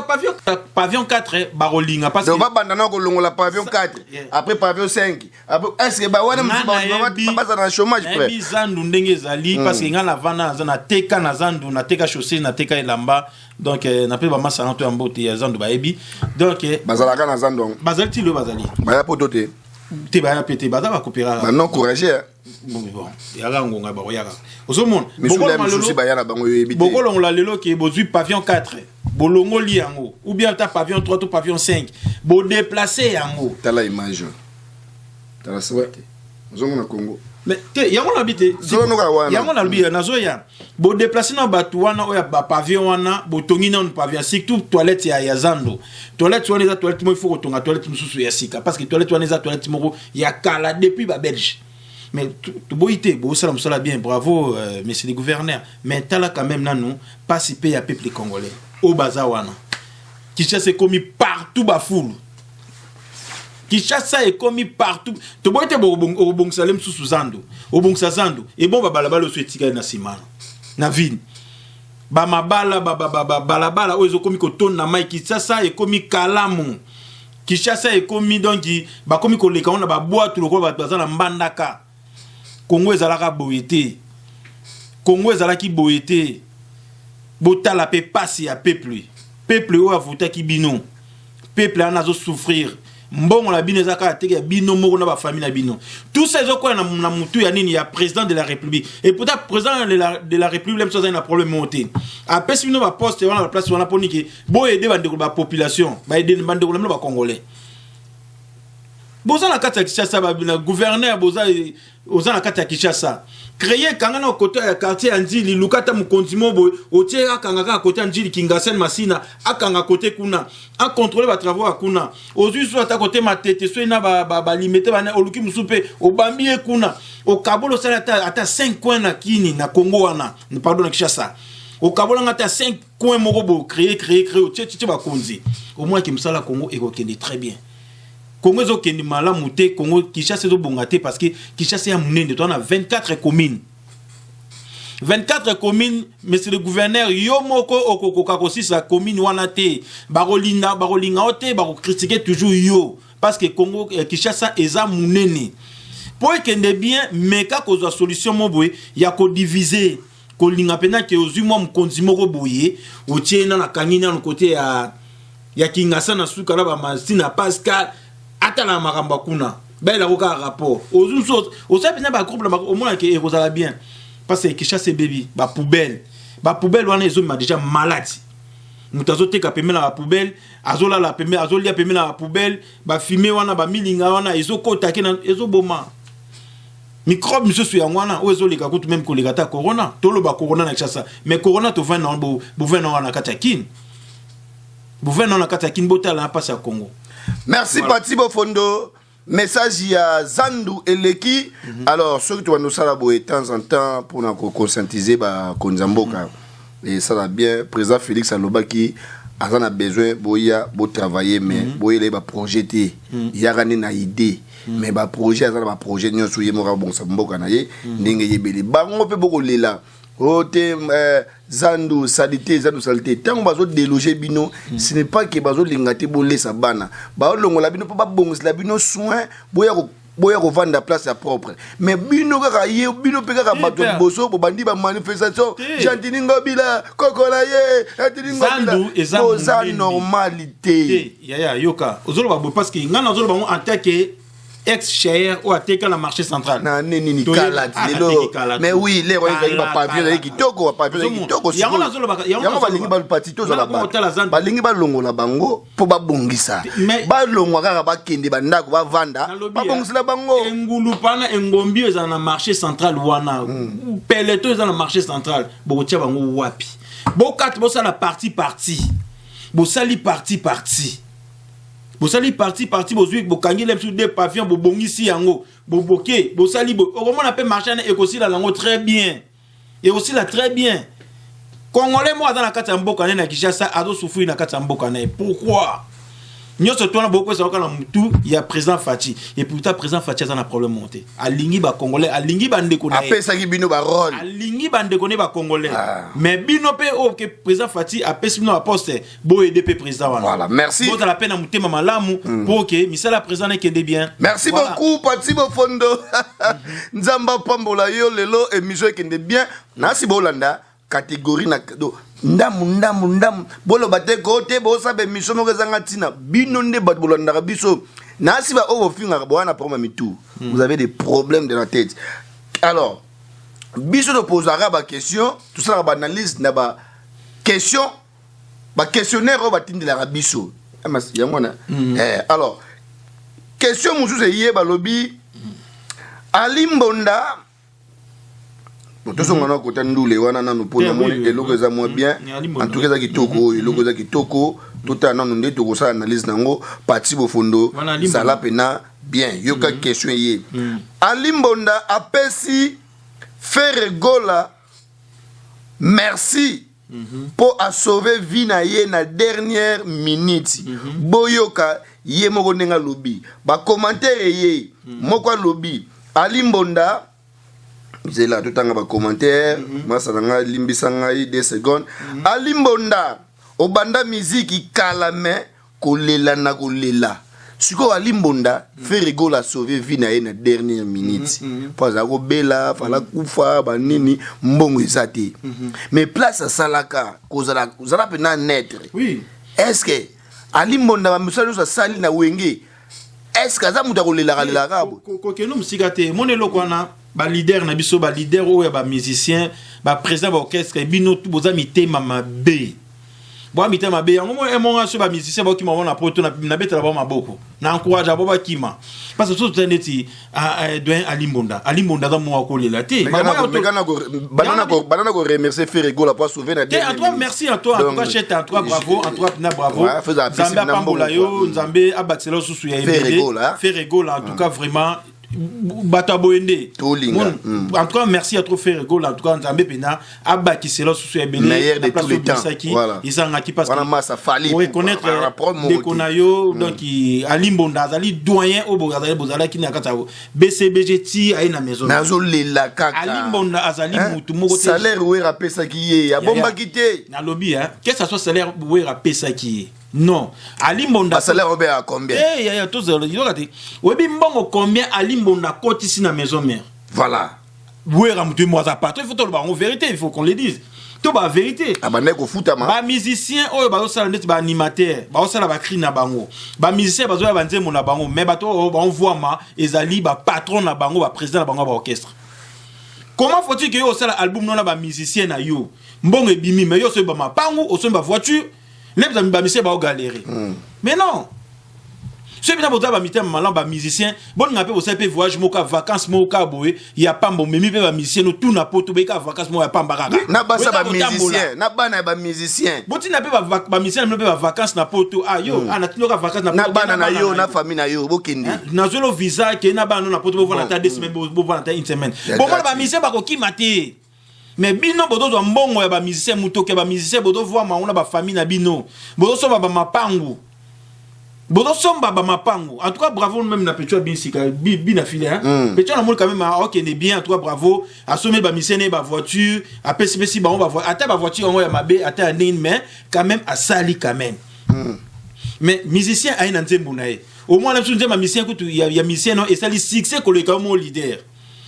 pavillon 4 ba rolinga parce que donc ba bandana ko longola pavillon 4, après pavillon 5. Après est-ce que ba wana ba na chômage frère? Bi zandu ndenge zali parce que ngala vana na teka na zandu na teka chaussée na teka elamba donc na pe ba masana to ambote ya zandu ba ebi donc bazalaka na zandu bazali le bazali ba ya potote te ba ya pété bazala coopérer ba non courageux bon yaka ngonga ba yaka ozomona bokolo la lelo ki bozui pavillon 4 bolongo li yango ou bien ta pavillon 3 ou pavillon 5 bo déplacer yango tala image tala sawate ozomona Congo. Mais yango na bité yango na bité nazoya bo déplacer na batu wana oya ba pavillon wana bo tongi na pavillon surtout toilette ya zando toilette wana za toilette mo il faut kotonga toilette mususu ya sika parce que toilette wana za toilette moko ya kala depuis ba belge mais to boité bo sala bien bravo monsieur le gouverneur mais tala quand même nanu participer ya peuple congolais au bazawana Kinshasa est commis partout ba foule Kinshasa est commis partout. To boite au bon salem sous zando. Au bon sazando. Et bon balabala so etika na simana. Na ville. Ba mabala balabala o ezo commis ko ton na mai Kinshasa est commis kalamu. Kinshasa est commis donc ba commis ko leka on ba boa tout le ko ba bazana mbandaka. Congo ezalaka boité. Congo ezalaki boité. Botala pe passe ya peuple. Peuple o avuta ki bino. Peuple anazo souffrir. Mbongo la bino ezaka teke bino moko na ba famille na bino tout ça ezoko na mutu ya nini ya président de la république et pourtant président de la république même chose na problème monté après si bino ba poste wana la place wana poni ke bo aider bande ko ba population ba aider bande ko ba congolais boza na kati ya Kinshasa ba gouverneur boza na kati ya Kinshasa créer kanga na côté ya quartier Anjili lukata mukondimo boy otie akanga ka côté Anjili Kingasen Masina akanga côté kuna a contrôler ba travaux kuna ozui so ata côté matete so ina ba limiter ba oluki musupe obambi kuna o kabolo sala ata 5 coins na kini na Congo wana pardon na Kinshasa o kabolo ngata 5 coins moko bo créer o tche ba konzi au moins que msala Congo e ko kende très bien Congo zo kendi malamu te Congo Kinshasa zo bongate parce que Kinshasa ya munene to na 24 communes 24 communes monsieur le gouverneur yo moko okokoka ko sisa commune wana te barolinga ote bako critiquer toujours yo parce que Congo Kinshasa eza munene pour kende bien meka ko zo solution moboye ya ko diviser ko linga pena ke ozu mo mkonzi moko boye otiena na kangina na côté ya Kingasa na sukala ba Masina Pascal atala makamba kuna bela koka rapport ozuso osapina ba groupe au moins que ekozala bien parce que Kinshasa baby ba poubelle wana ezo ma déjà malade mutazo teka pemela ba poubelle azola la pemela azolia pemela ba poubelle ba fumer wana ba milinga wana ezo kota kena ezo boma microbe monsieur su yangwana ozo leka kutu même ko leka ta corona tolo ba corona na Kinshasa mais corona to vana bo vana wana katakin bo vana wana katakin botala na passe à Congo. Merci voilà. Pati Bofondo. Message à Zandu Eleki. Alors, ceux qui doivent nous saluer de temps en temps pour nous conscientiser, Konzamboka. Et ça va bien. Président Félix Alobaki, on a besoin de travailler, mais de projeter. Il y a une idée. Mais le projet, c'est un projet. Nous sommes bon Samboka. Nous sommes Ote Zandu salité tant bazo déloger bino ce n'est pas que bazo lingate bolé sa bana ba longola bino pa bongis la bino soin boya ko vendre place ya propre mais bino kaka ye bino pe kaka bato boso bo bandi ba manifestation jantini ngobila kokola ye jantini ngobila oza normalité ya yoka ozolo ba parce que ngana ozolo ba en tant que ex-cher ou attaquer la marché central. Na nini kala lelo. Mais oui, les rois ils ba pavillon kitoko ba pavillon kitoko. Yango ba lingi ba patito za ba. Ba lingi ba longola bango po ba bongisa. Ba longwa kaka ba kende ba ndako ba vanda. Ba bongisa bango. Ngulu pana ngombi eza na marché central wana. Peleto eza na marché central. Bo tia bango wapi. Bo kat bo sala parti. Bo sali parti. Bo sali parti bozui bo kangile sur des pavillons bo bongisi yango bo boké bo sali bo comment on appelle marché et aussi la langue très bien et aussi là très bien congolais moi dans la kati ya mboka na Kinshasa ado souffrir na kati ya mboka na pourquoi nyoso tona beaucoup ça kana mutu ya président Fati et pourtant président Fati a un problème monté alingi ba congolais alingi ba ndeko na apesa ki bino ba rôle alingi ba ndeko ne ba congolais mais bino pe o que président Fati apesa bino aposte bo aider pe président wana voilà merci bo la peine à mutema malamu pour que misala président ne kende bien merci voilà. Beaucoup Pati Bofondo nzamba pambola yo lelo émission kende bien nasi bolanda catégorie na ndamu bolo bate kote bo sabe misomo kezanga tina bino nde bat bolanda biso nasi ba o finga bwana pour mitu vous avez des problèmes de la tête alors biso de posera ba question tout ça ba analyse na ba question ba questionnaire ba tindela biso yangona alors question musu se yé ba lobi Alimbonda tout ce qu'on a côté ndule wana nanu pona moni eloko eza moins bien en tout cas za kitoko eloko za kitoko tout à nanu nde to ça analyse nango Pati Bofondo ça la pena bien yoka question yé Alimbonda apesi faire gola merci pour a sauver vie na ye na dernière minute boyoka ye moko nenga lobi ba commentaire ye moko lobi Alimbonda j'ai là tout temps ba commentaire masanga limbisanga 2 secondes Alimbonda obanda musique kalame kolela na kolela siko Alimbonda fait rigola sauver vie na na dernière minute pas ako bela fala kufa ba nini mbongo ezate mais place salaka kozala kozala pena naître oui est-ce que Alimbonda ba musalo sa sali na wenge est-ce que za muta kolela kalela kabo ko ke no msikate monelo kwana ba leader na biso ba leader o ya ba musicien ba président ba orchestre bino boza mitema mabe Bon mita mabe yango mo emonga so ba musicien ba ki ma wona poto na betela ba maboko na encourage ba ba kima parce que tout teneti doyen Ali Mbonda za mo akolela te banana ko remercier Ferrego la pas sauver na te en toi merci en toi en tout cas chete en toi bravo en toi na bravo Nzambe apambola yo Nzambe abatsela susu ya Ferrego là en tout cas vraiment Bataboende. En tout cas, merci à trop Ferrego. En tout cas, Nzambe Pena, Abaki, c'est là sous les meilleur de tous les temps. Voilà. Ils ont acquis parce que pour reconnaître des Konayo, donc Ali Mbonda, Ali doyen au Bogazale, Bozala qui n'a qu'à BCBGT à une maison. Nazolela Kaka. Ali Mbonda, Azali Moutou, salaire où est rapé ça qui est. A bomba quitté. Dans le lobby, hein. Qu'est-ce que ça soit salaire où est rapé ça qui est? Non. Ali Mbonda. Salaire au à combien? Eh, il y a tous les gens. Oui, Mbongo combien Ali Mbonda cote ici dans la maison mère? Voilà. Oui, Ramtou, moi, ça part. Il faut tout le en vérité, il faut qu'on le dise. Tout la vérité. Ah, bah, n'est-ce foot à ma. Bah, musicien, oh, bah, ça, net, bah, animateur, bah, ça, la cri na bango. Bah, musicien, bah, ça, bah, mon na bango. Mais, bah, on voit, ma, Ezali, bah, patron na bango, bah, président na bango, bah, orchestre. Comment faut-il que yo, ça, l'album, non, bah, musicien na yo? Mbongo et bimi, mais yo, c'est bah, ma pango, au son, bah, voiture. Les amis ba musicien ba galérer. Mais non. Ceux qui ont ba musicien ba musicien, bon ngape vous savez voyage moka vacances moka boye, il y a pas bon memi ba musicien no tout na poto be ka vacances mo ya pa mbaraka. Na ba ça ba musicien, na bana ba musicien. Boti na pe ba musicien no pe ba vacances na poto. Ah yo, ana tinoka vacances na poto. Na bana na yo na famille na yo bokindi. Na zolo visa ke na bana na poto bo vana ta 2 semaines bo vana ta 1 semaine. Bon ba musicien ba ko kimate. Mais bino bodo zo mbongo ya ba musicien mutoke ba musicien bodo voir ma ona ba famille na bino bodo so ba mapangu bodo somba ba mapangu en tout cas bravo même na Petro Binsika bina filé hein Petro na mol quand même OK ne bien en tout cas bravo a sommer ba musicien ba voiture a PCPC ba on va voir ata ba voiture on ya mabe ata nine mais quand même a sali quand même mais musicien a une nzembo na e au moins na sunze ma musicien kutu ya musicien non et sali succès ko le comme leader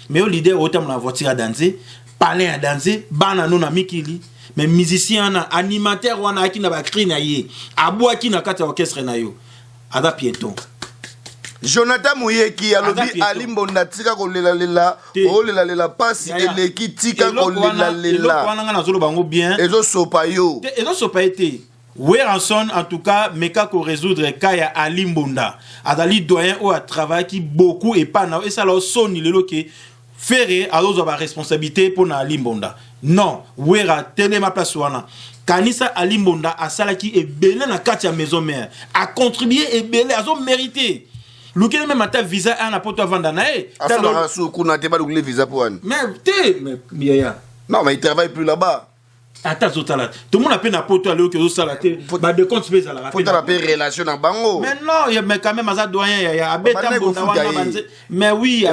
mais au leader autant la voiture à danser parler à danser bana non na mikili mais musicien na animateur wana aki na ba cri na ye abo aki na kata orchestre na yo ada piéton Jonathan Mouyeki alobi Ali Mbonda tika ko lela o lela pasi eleki tika ko lela wana nga na zolo bango bien ezo sopa yo ezo sopa été Weranson en tout cas meka ko résoudre kaya Ali Mbonda adali doyen o a travail qui beaucoup et pas na et ça la soni lelo ke Ferré a la responsabilité pour Ali Mbonda. Non, Wera télé ma place wana. Kanisa Ali Mbonda a salaki et belé na katia maison mère. A contribué et belé a son mérité. L'ouké même à ta visa à na poto vanda na e. Asa na rasu kuna te ba le visa pour an. Mais yaya. Non, mais il travaille plus là-bas. Attends, tout le monde a peine à poto aller au que salaté. Bah de compte space à la faut la relation en bango. Mais non, mais quand même à doyen il y a beta Mbonda wana mais oui,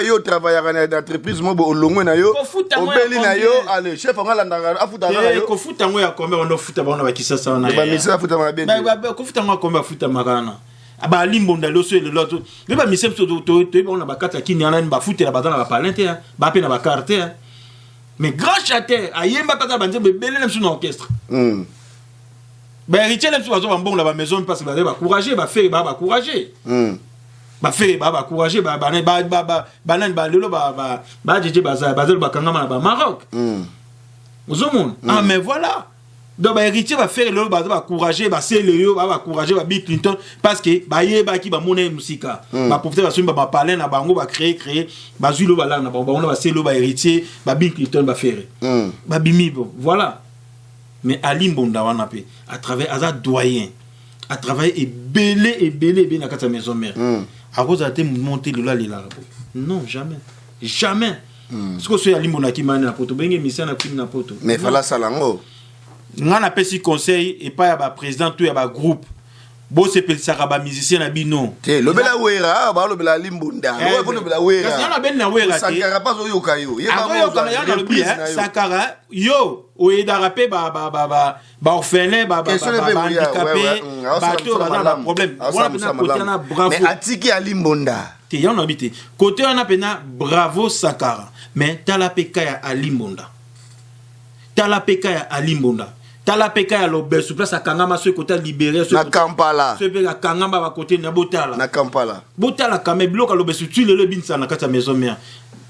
yo travailler dans entreprise mo bo longo na yo. Obeli na yo, allez, chef on landa afuta na yo. Ko futa ngo ya kombe on futa ba on ba kisasa na. Ba misa futa ma bien. Ba ko futa ngo kombe futa makana. Aba Ali Mbonda lo so le lot. Le ba misem so to on ba kata kini ana ba futa la bazana ba palente ba pe na ba carte. Mais grand chanteur, ayemba pas banze belé même sur l'orchestre. Ben héritier même sur un bon la maison parce que va courager, va faire va courager. Ba faire va courager ba lelo ba jeje baza ba kangama ba Maroc. Ozomon. Ah mais voilà. Donc ba héritier va faire lelo ba courager, ba c'est le va courager ba Bill Clinton parce que ba yeba ki ba monnaie musika. Ba profiter ba sumba ba parler na bango ba créer ba zulo ba la na ba on va c'est le ba héritier ba Bill Clinton ba faire. Ba bimi voilà. Mais Ali Mbonda wana pe à travers azad doyen à travers et belé na kata maison mère. À cause a été monter le là non jamais. Ce que c'est Ali Mbonda ki mane na poto benge mission na kimi na poto. Mais fala salango. Ngana pesi conseil et pas ya ba président tout ya ba groupe bo se pelisaka ba musicien na bino te lobela wera ba lobela Ali Mbonda bo lobela wera kasi yana ben na wera te Sankara pas yo kayo ye ba yana lobi Sankara yo oyeda rapé ba orphelin ba handicapé ba to ba problème voilà pena côté na bravo mais atiki Ali Mbonda te yana habité côté on a pena bravo Sankara mais tala peka ya Ali Mbonda tala peka ya Ali Mbonda tala peka ya lobe sous place à Kangama ce côté libéré na Kampala ce peka Kangama ba côté na Botala na Kampala Botala quand même lobe sous tu le binsa na kata maison mère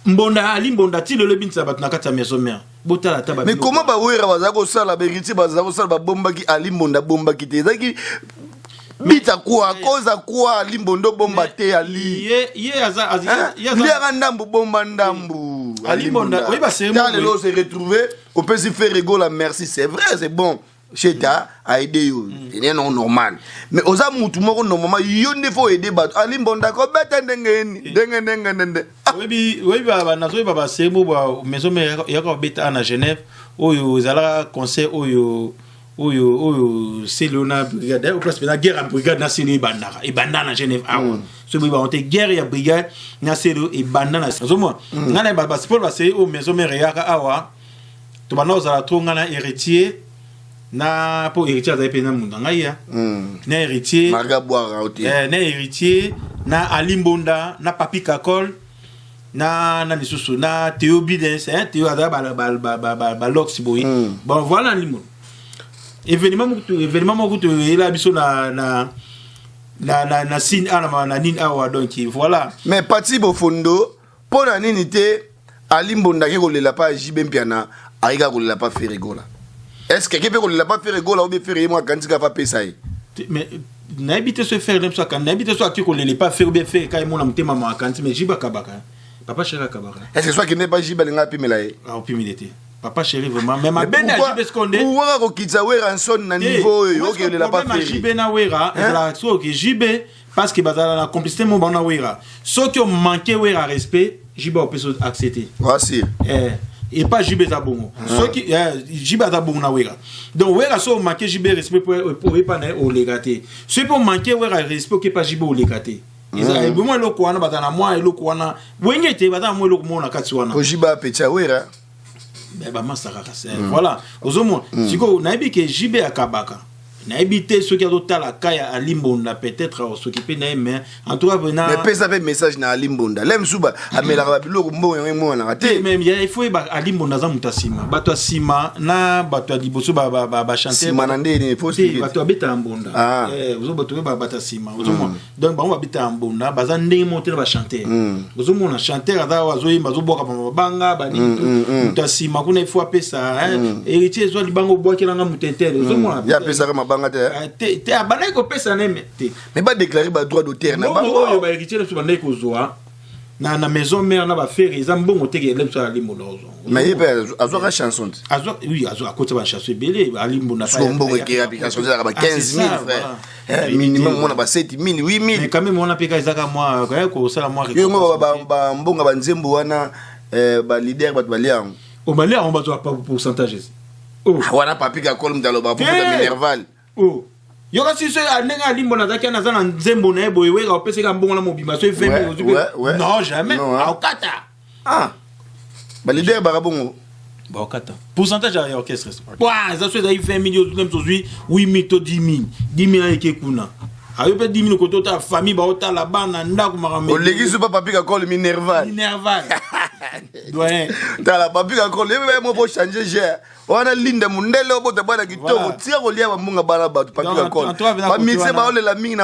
Mbonda Ali Mbonda ti le binsa ba na kata maison mère botala ta ba mais comment ba wera bazako sala beriti bazako sala ba bomba ki alimbonda bomba ki te zaki bita quoi cause quoi limbondo bomba te ali ye aza ya ndambu bomba ndambu alimbonda oui ba c'est moi le se retrouver on peut se faire rigoler merci c'est vrai c'est bon Cheta a aidé yo c'est non normal mais oza mutu moko normalement yo ne faut aider ba alimbonda ko beta ndenge oui ba nazo ba c'est mo ba maison mais ya ko beta na Genève oyo zala conseil oyo c'est Léona brigade au place de la guerre à brigade nationale et bandana Genève ce bi ba on te guerre ya brigade nationale et bandana zo moi ngana ba sport ba c'est au maison mère ya ka awa to ba no za to ngana héritier na pour héritier za pena munda ngaya na héritier marga boira na héritier na alimbonda na papi kakol na nisusu na Théo Bidens Théo ada ba lox boy bon voilà limon événement mo to ela biso na sin ana na nin awa donc voilà mais parti bofondo pona nini te alimbonda ke ko lela pa jibe mpiana aiga ko lela pa ferigola est-ce que quelqu'un ne l'a pas fait rigoler ou bien faire moi quand il a pas payé ça mais n'habite se faire même ça quand n'habite soit qui qu'on ne pas faire ou bien faire quand mon amté maman quand mais jiba kabaka papa chéri kabaka est-ce que soit qui n'est pas jiba lenga pi melaye ah pi milité papa chéri vraiment même ben à jibe skondé ou wara ko kitsa wera son na niveau OK ne l'a pas fait jibe na wera la so que jibe parce que bazala la complicité mon bana wera so qui ont manqué wera respect jiba on peut accepter voici et pas JB Zabongo. Ceux qui JB Zabongo na wera. Donc wera so manquer JB respect pour pas na au légaté. Ceux pour manquer wera respect que pas JB au légaté. Ils a moi le kwana batana moi le kwana. Wengete batana moi le mona katswana. Pour JB pecha wera. Ben ba masaka kase. Voilà. Ozomo siko na ebi ke JB akabaka. Na habité ceux qui ont la kaya à Limbonda peut-être s'occuper na mais en tout cas venant mais pesa fait message na Limbonda lem suba amela ba biloko mbo mo na raté même il faut ba Limbonda za mutasima bato sima na bato liboso ba chanter sima na ndeni faut si bato beta mbonda ozo bato ba sima ozo donc ba on beta mbonda baza ndenge monter ba chanter ozo mona chanter ada wazo yimba zo boka banga ba ni mutasima kuna il faut pesa héritier zo libango boakela nga mutentele ozo mona ya pesa kama te abana ko pesa neme te mais pas déclarer ba droit d'auteur na ba oyo ba héritier so banda ko zoa na maison mère na ba faire ils ambongo te ke lemso ali molozo mais il azo ka chanson azo à côté ba chanson belé ali mbona pas mbongo ke application za ba 15000 frère minimum mona ba 7000 8000 mais quand même on a peka izaka moi ko sala moi yo ba mbonga ba nzembo wana ba leader ba baliang au malheur on va pas pourcentage wana papi ka kolm dalo ba futa minerval yoka si so anenga limbo na zaki na zana nzembo na ebo weka opeseka mbongo na mobima so 20 non jamais aukata ba leader ba bongo ba aukata pourcentage ya orchestre ça so za 20 millions même so 8 to 10 000 ayeke kuna ayo pe 10 000 ko tota famille ba ota la bana ndako makamé o legisi pa papi ka kol minerval doyen tala papi ka kol yebe mo po changer ger wana linda mundele obota bana kitoko tia ko lia mbunga bana batu papi ka kol ba mixe ba ole la mingi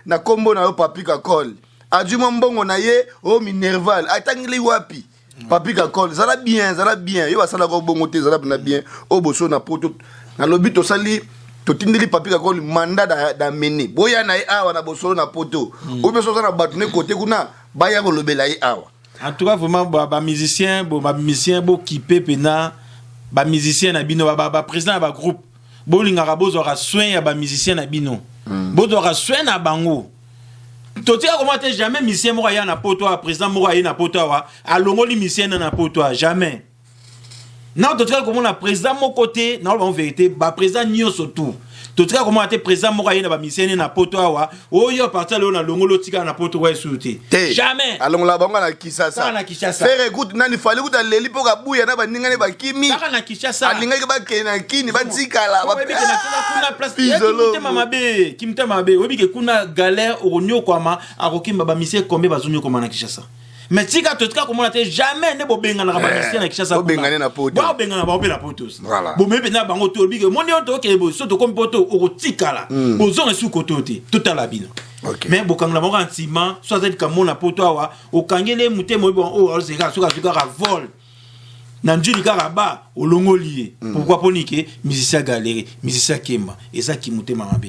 na kombo na yo papi ka kol adjuma mbongo na ye o minerval atangili wapi papi ka kol zala bien yo basala ko bongo te zala na bien o boso na poto na lobito sali totindeli papi ka kol mandat da mene boya na awa na bosolo na poto o beso na batu ne côté kuna baya ko lobela awa en tout cas vraiment ba musicien bo kipé pena ba musicien na bino ba président ba groupe bo lingaka bozora soin ya ba musicien na bino bozora soin na bango totika comment jamais musicien mo ya na poto président mo ya na poto wa alongoli musicien na poto jamais non totika comment na président mo côté na en vérité ba président nyoso tout totika comment te président mo ya na ba musicien na poto wa oyo partir le na longolo tika na poto wa souté jamais alongola bango na Kinshasa faire écoute nani fallait que leli poka buya na baninga ne bakimi na Kinshasa alinga ba kena kini ba tikala ba kuna place kimta mabe webi ke kuna galère onyo kwama akokimba ba musicien kombe bazonyo koma na Kinshasa mais tika totika komona te jamais ne bobenga na ba musicien na Kinshasa bobengana na poto bobenga na ba opela potos bo mebe na bango to bige moni on to ke bo so to kom poto o tikala bozonga su kotote totala bino mais bokangla mo antima so azali kamona poto awa okangele mutemo bon o alzeka suka vol Nanjuli Karaba, au Longolier. Pourquoi Ponike, musicien galéré, musicien Kemba, et ça qui moutait Marabe.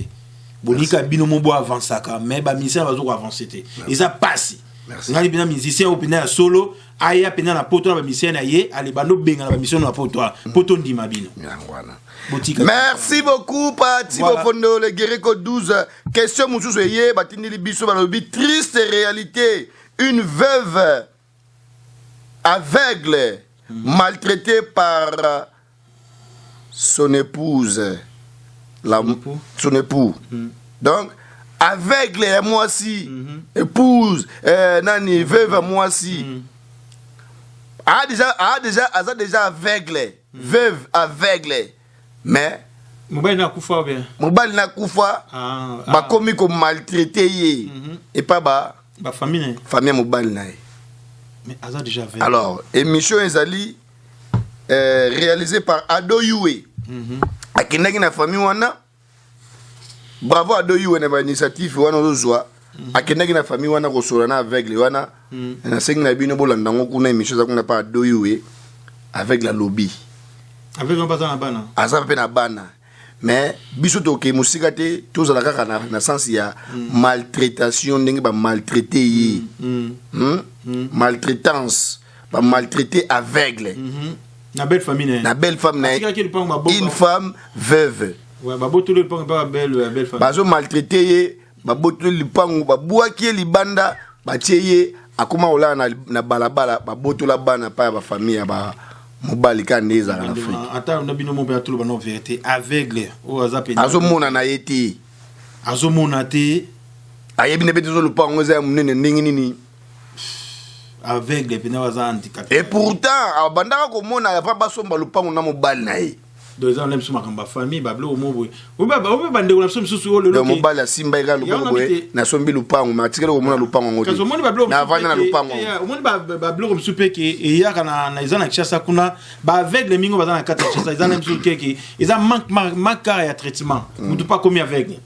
Bonika Binomobo avant ça, mais bah, musicien va toujours avancer. Et ça passe. Merci. Ngali bina musicien au pena solo, aya pena na poto na musicien na ye, ali bando benga na mission na poto, poto ndima bino. Merci beaucoup, Pati Bofondo, le Guérico 12. Question Moussou Ye, Batini Libiso, Balobi, triste réalité. Une veuve aveugle, maltraitée par son épouse. Son époux. Donc, aveugle à moi aussi, épouse, nani, veuve à moi aussi. A déjà aveugle, veuve aveugle. Mais Mobile na kufa bien. Mobile na kufa. Ba komi ko maltraité et pas ba famille. Famille mobile na. Mais aza déjà aveugle. Alors, émission ezali réalisée par Ado Yue. Akendaki na famille wana. Bravo Ado Yue na ba initiative wana ozwa. Akendaki na famille wana ko solana aveugle wana. Na sengi na bino bolanda ngokuna émission za kuna pa Ado Yue avec la lobby. Avec un bazar na bana. Aza pe na bana. Mais biso to ke musika te to za kaka na sens ya maltraitation ndenge ba maltraiter yi. Maltraitance, ba maltraiter aveugle. Na belle famille. Na belle femme na une femme veuve. Ouais, ba boto le pang ba belle femme. Ba zo maltraiter ye, ba boto le pang ba buaki libanda, ba tieye akoma ola na balabala, ba boto la bana pa ba famille ba mobali ka ndeza na Afrique. Ata na bino mo ba tout le bana vérité aveugle o azapeni. Azo mona na yeti. Azo mona te. Ayebi ne beto zo le pang oza munene ndingi nini. Aveugle pena waza handicapé. Et pourtant abandaka ko mona pa basomba le pang na mobali na ye. Deux ans même suma kamba famille ba blo mo boy. O ba bande ko na susu o le lo mobali simba ega lo boy na sombi lupango ma tikelo ko mona lupango ngoti. Kazo moni ba blo na vana na lupango. O moni ba blo ko supe ke e ya kana na izana kishasa kuna ba aveugle mingo ba na kata kishasa izana msu keke iza manque ya traitement. Mutu pas comme aveugle.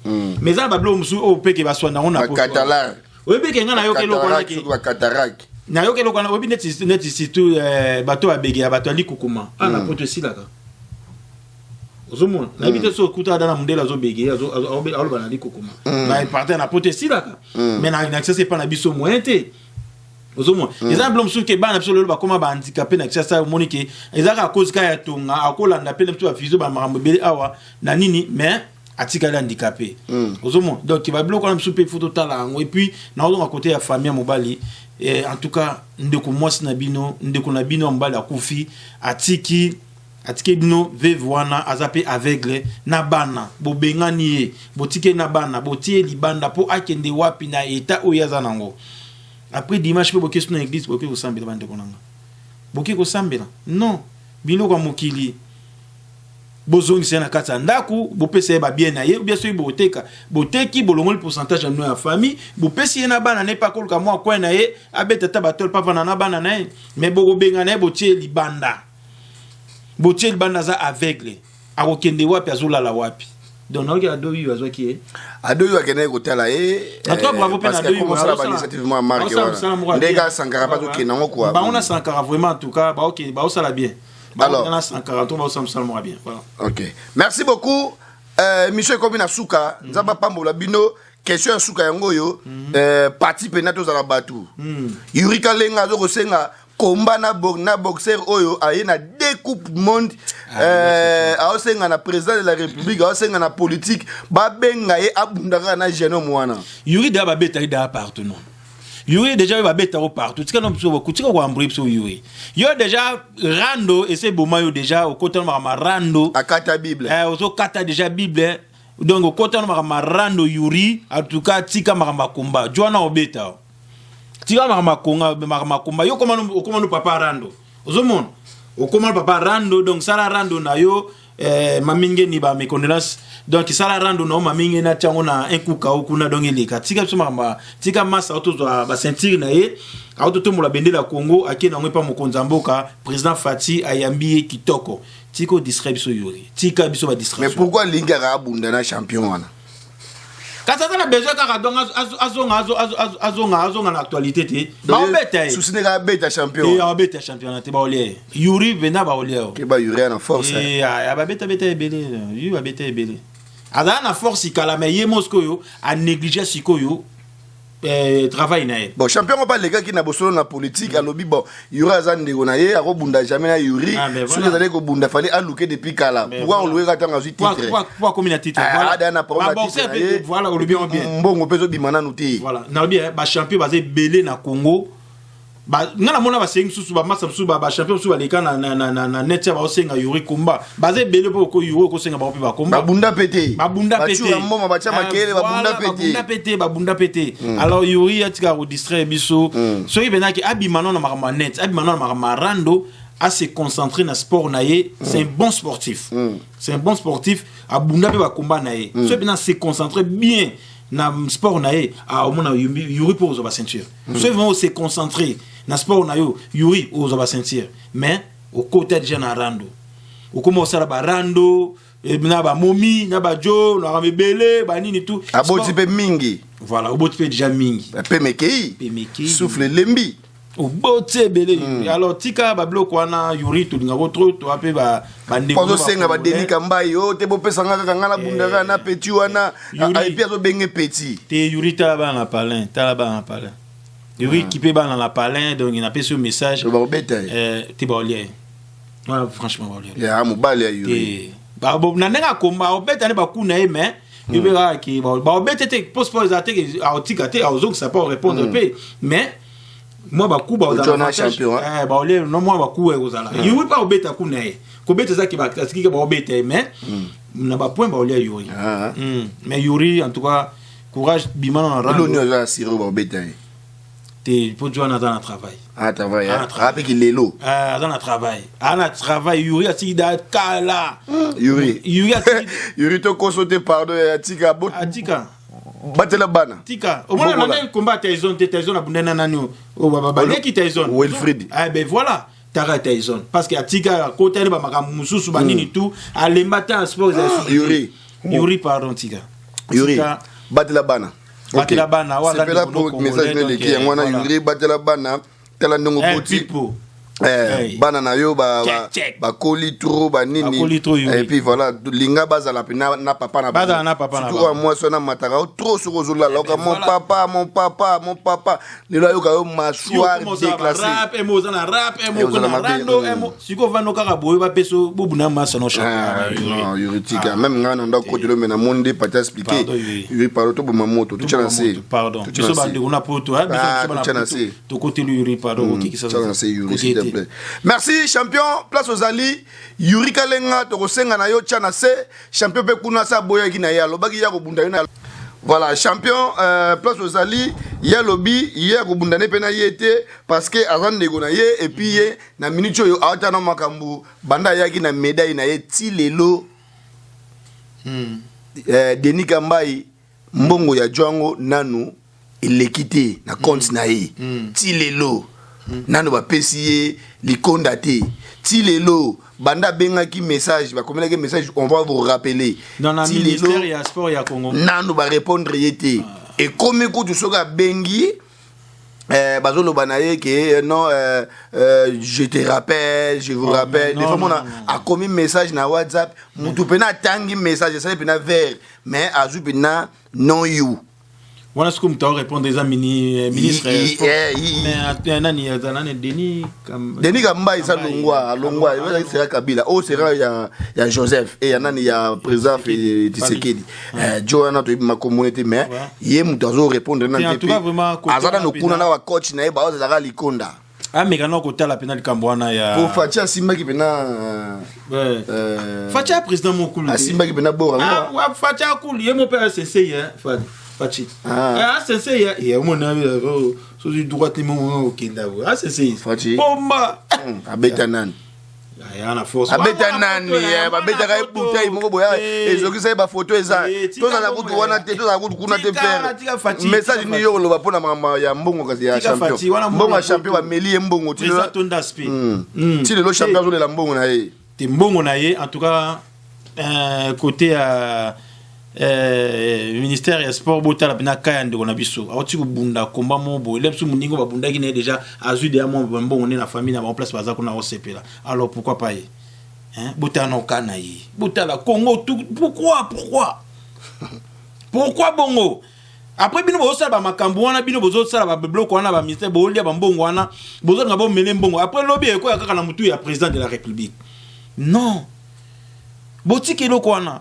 Mais ça ba blo msu o peke ba swana on a pas. Cataract. O peke ngana yo ke lo kona ke. Cataract. Na yo ke lo kona obi net tout bato abege bato ali kokuma. Ana poto silaka. Ozomona na bité so kuta dana mundela zo bege azo bana likokuma na partir na protesti là mais na accès pas na biso moyenté ozomona exemple msu ke bana biso lo ba koma ba handicapé na accès ça monique ezaka cause ka ya tonga akola na pele mtu afizo ba marambo bele awa na nini mais atika la handicapé ozomona donc va bloquer na msu pe photo tala et puis na ozo à côté ya famille mobali et en tout cas ndeko mwasi na bino mbala kufi atike bino veve wana azape aveugle na bana bobengani ye botike na bana botie libanda po akende wapi na eta oyaza nango après dimanche pe boke suna église boke ko sambela bande konanga boke ko sambela non bino kwa mokili bozongi sena kata ndaku bopesa ba bien na ye bien so boteka boteki bolongoli pourcentage na ya famille bopesi na bana ne pa kolka mwa kwa na ye abeta tabatol papa na bana na ye mais bokobengana ye botie libanda Botiel bandaza aveugle akokende wapi azolala wapi donc na Ado Yue azwa ki Ado Yue akende kotala en tout cas bravo pe na Ado Yue parce que initiative moi marqué ndeka Sankara pas ko nango quoi ba on a Sankara vraiment en tout cas ba OK ba osala bien alors on a Sankara to ba osala moi bien voilà. OK merci beaucoup monsieur Komina Suka nzaba pambola bino question Suka yango yo parti penato za la batu Yurika lenga zo kosenga combat na boxeur oyo aye na deux coupes du monde aosenga na président de la république aosenga na politique ba benga ye abundaka na jeune mwana Yuri da ba beta ida partout non Yuri déjà ba beta au partout tika no pso ko tika ko ambri pso Yuri yo déjà rando et c'est boma yo déjà au côté ma rando akata bible ozo kata déjà bible donc au côté ma rando Yuri en tout cas tika ma combat joana obeta tika makomba yo komano papa rando ozomona okomano papa rando donc sala rando na yo maminge ni ba mes condoléances donc sala rando na maminge na tiango na enkuka okuna donc eleka tika so makamba tika masa otozo ba sentir na ye autoto mola bendela Congo akena ngwe pa mokonza mboka président Fati ayambi kitoko tiko distraction Yuri tika biso ba distraction mais pourquoi lingara abunda na champion wana Quand ça a besoin azonga l'actualité te. Ba obeta. Souci n'est beta champion. Et obeta championnat te ba olé. Yuri vena ba olé. Ke ba Yuri na force. Et ba beta ebele. Yuri ba beta ebele. Ada na force kala mais ye Moscow a négligé sikoyo. Travail na bon champion on pas les gars qui na bosolo na politique alobi bon Yuri azande na ye akobunda jamais na Yuri sur les années ko bunda fallait alouker depuis kala pourquoi on louer quand on a eu titre pourquoi comme il a titre voilà on le bien mbongo peso bimana nuti voilà na bien ba champion basé belé na Congo ba ngana mona ba sengi susu ba masa susu ba champion susu ba leka na net ba osenga Yuri Kumba basé belé po ko Yuri ko senga ba opi ba Kumba babunda pété mboma ba chama kele babunda pété alors Yuri atika ko distraire biso soki benaki abimano na makama net abimano na makama rando à se concentrer na sport naie c'est un bon sportif c'est un bon sportif abunda pe ba Kumba naie soki bena se concentrer bien na sport naie a au mona Yuri pour ba ceinture soki vont se concentrer na sport na yo Yuri aux ba ceinture mais au côté de Jean Rando au commence à ba Rando et na ba Momi na ba Jo na ramebele ba nini tout aboti pe mingi voilà aboti pe déjà mingi pe mekei souffle lembi au botte belé alors tika ba bloko wana Yuri to nga trop to ape ba ndeko pozo senga ba Denis Kambai o te bo pesa nga ngala bundaka na petit wana a epia zo benge petit te Yuri tala ba na palin Yuri qui peut ba na la palin donc il a fait ce message ba obeta te ba olier voilà franchement ba olier ya mobali ya Yuri ba bo na nenga komba obeta ne ba kuna e mais il verra qui ba obeta te post pour attaquer a tika te a ozo ça pas répondre mais moi ba kuba ozala champion ba ole no moi ba kuba ozala Yuri pas obeta kuna e ko beta za ki ba tsiki ba obeta mais na ba point ba ole Yuri mais Yuri en tout cas courage bimana na rando l'honneur za siro ba obeta te pour jouer dans un travail travail avec lelo dans un travail Yuri a da kala Yuri to consulter pardon atika batela bana tika au moins on a combat Tyson abundana nani o baba ki Tyson Wilfried ben voilà tara Tyson parce que atika côté ba makamu mususu banini tout alembata sport Yuri pardon tika Yuri batela bana wala c'est là pour message ne qui ngwana Yuri batela bana tala ndongo boti bana na yo ba koli trop ba nini et puis voilà linga bazala pena na papa na surtout moi sona mataka trop sur ozola loka mon papa le lo yo ka yo masuar déclassé rap emo zana rap emo kona rando emo siko vano kaka boyo ba peso bubuna masa no shaka non Yuri tika même ngana ndo côté le mena monde pas t'expliquer Yuri parle to boma moto tu chana c'est pardon tu so bande una poto hein to côté Yuri pardon qui ça c'est Yuri. Merci champion, place aux Ali. Yuri Kalenga tokosenga na yo tchana se champion pe kuna sa boya ki na ya lobaki ya ko bunda yo na voilà champion place aux Ali ya lobi ya ko bunda ne pe na yete parce que avant de go na ye et puis na minute yo ata na makambu banda ya ki na médaille na ye ti lelo Denis Kambai mbongo ya Django nanu ilekite na compte na ye ti lelo nano ba pesier likonda te ti lelo banda benga ki message ba komela ki message on va vous rappeler dans la ministère ya sport ya Congo nano ba répondre yete et comme ko tu soka bengi bazolo banaye que non je te rappelle je vous rappelle des fois on a commis message na WhatsApp mutu pena tangi message ça pena vert mais azu pena non you voilà ce que tu répondre des ministre mais nani Denis Kambai ça longwa sera Kabila o sera ya Joseph et ya nani ya président Tshisekedi Joana to ma communauté mais yé mutazo répondre na te azana no kuna na wa coach na ba za likonda mais kana ko tala penal kambwana ya pour Fatia Simba ki pena Fatia président Mokulu Simba ki pena bora wa Fatia cool yé mon père c'est Fachi c'est ya mon ami so du droit mon kinda c'est Fachi bomba abeta nani ya na force abeta nani ba beta ka bouteille moko boya ezoki sa ba photo eza to na kutu wana te to na kutu kuna te faire message ni yo lo ba pona mama ya mbongo kasi ya champion mbongo champion ba meli mbongo ti ti le champion zo le mbongo na ye te mbongo na ye en tout cas côté ministère ya sport botala bina kaya ndeko na biso awoti ko bunda komba mobo lepsu muningo ba bunda ki ne déjà azu de amo bon na famille na ba place baza kuna osepela alors pourquoi pas hein botala na kana yi botala Congo tout pourquoi bongo après bino bozo sala ba makambo wana bino bozo sala ba bloc wana ba ministère bolia ba mbongo wana bozo ngabo mele mbongo après lobby eko ya kaka na mutu ya président de la république non botikelo kwana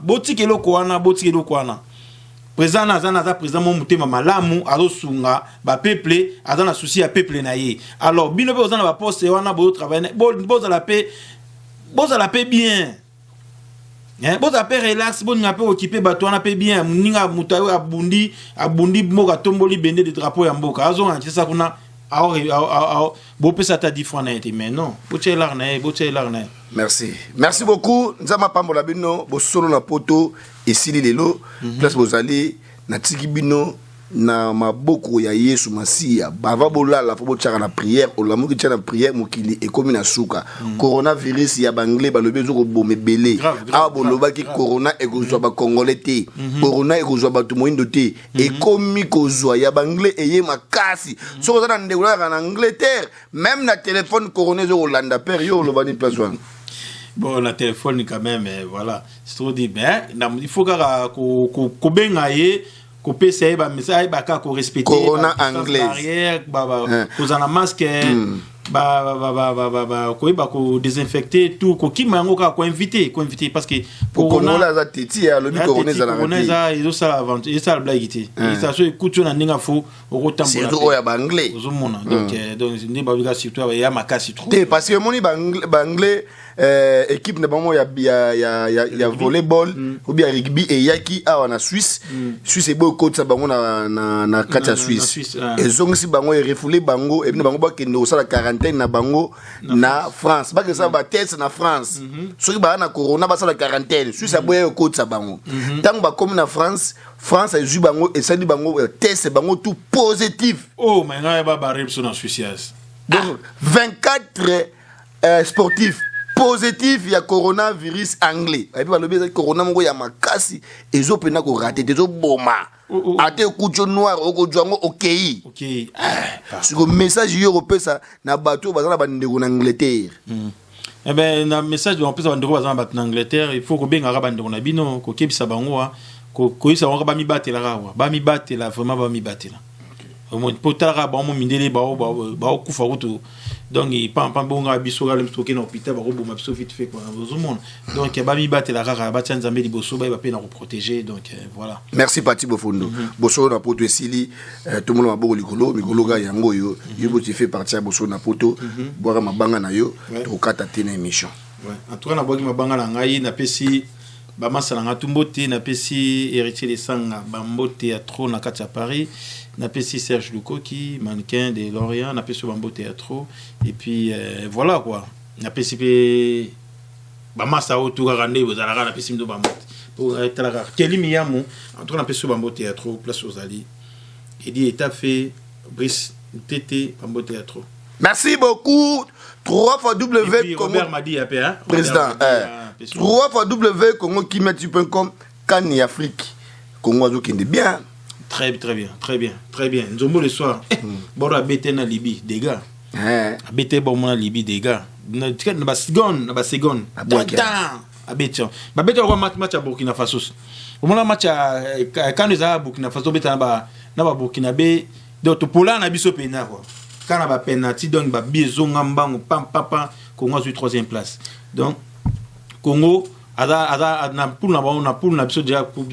président azana président mo mutema malamu azosunga ba peuple azana souci ya peuple na ye alors bino be ozana ba poste wana bo travailler boza la paix bien hein boza paix relax bo nga pe occuper bato wana pe bien ninga mutayo abundi moka tomboli bende de drapeau ya mboka azonga tisa kuna bo pesa ta 10 francs na été mais non boche l'arnaie. Merci beaucoup. Nzama pambola bino bo solo na poto esili lelo place bozali na tiki bino na maboko ya Yesu Masia bava bolala fo bochaka na prière olamu ki na prière mokili ekomi na suka coronavirus ya banglais balobi zo ko bomebele a boloba ki corona ekozwa ba congolais te corona ekozwa ba to moindo te ekomi kozwa ya banglais eye makasi soko za na ndeko na Angleterre même na téléphone corona zo Hollande période lo bani place wana. Bon, la téléphone quand même, voilà. C'est trop dit, mais il faut que bengaye, que PC, message, que respecter. Corona anglais. Barrière, que la masque, que désinfecter tout, que qui m'a invité parce que corona la titi à l'objet corona za la corona ils ont ça avant, ils ça la blague été. Ils ça se écoute na ninga fo au rotam. C'est trop ya anglais. Donc ne ba biga surtout ya makasi trop. Parce que moni anglais équipe na bango ya volleyball ou bien rugby et yaki a na Suisse est beau coach sa bango na kata Suisse et zongi si bango refoulé bango et bango ba kendo sa la quarantaine na bango na France ba que ça ba test na France soki ba na corona ba sa la quarantaine Suisse a beau coach sa bango tant ba comme na France a joué bango et ça dit bango test bango tout positif. Oh mais nga ba ba repso na Suisse. Donc 24 sportifs positif ya coronavirus anglais et puis balobi corona mongo ya makasi ezo pena ko rater ezo boma ate kucho noir oko django OK c'est le message européen ça na bateau bazana ba ndeko na Angleterre eh ben na message on peut ça ndeko bazana ba na Angleterre il faut ko benga ba ndeko na bino ko kebisa bango ko isa wango ba mi batela vraiment ba mi batela au moins potara ba mo mindele ba kufa kutu donc il pas bonga biso ga le stocké na hôpital ba roboma biso vite fait quoi au monde donc ba mi batela rara ba tsanza mbeli boso ba pe na protéger donc voilà. Merci Pati Bofondo boso na poto esili tout le monde maboko likolo ga yango yo yo tu fais partie boso na poto boira mabanga na yo to kata te na émission ouais en tout cas na boki mabanga na ngai na pesi ba masala nga tumbote na pesi héritier de sanga ba mbote ya trop na kati ya Paris na pesi Serge Lukoki mannequin de Lorient na pesi ba mbote ya trop et puis voilà quoi na pesi pe ba masa autour rande vous allez na pesi ndo ba mbote pour tala Kelly Miyamu en tout cas na pesi ba mbote ya trop place aux alliés et dit état fait Brice Tété ba mbote ya trop. Merci beaucoup 3 fois W Robert Madi AP hein président 3 fois W Congo Kimeti.com Kani Afrique Congo azo kende bien. Très bien. Nzombo le soir. Bora bete na Libye des gars. Bete bon na Libye des gars. Na ba seconde. Abetio. Ba bete ko match à Burkina Faso. Au moment match quand les a Burkina Faso beta na ba Burkina Be do to pola na biso pena quoi. Quand na ba penalty donc ba bizonga mbango pam papa Congo sur 3e place. Donc Congo ada na poule na biso déjà pour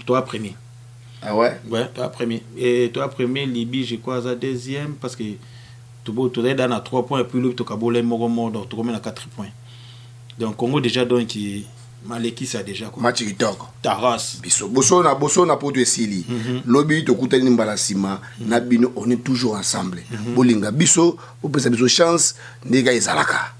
toi premier. Ah ouais? Ouais, toi premier. Et toi premier, Libye, je crois, à 2e, parce que tu es dans 3 points, et puis l'autre, tu as donc tu as 4 points. Donc, Congo, déjà, donc, Maleki, ça déjà. Match qui toque. Taras. Bosso na poto esili. Lobi, tu as une balasima. Nabino, on est toujours ensemble. Bolinga, biso, on peut se chance, les gars, ils alaka.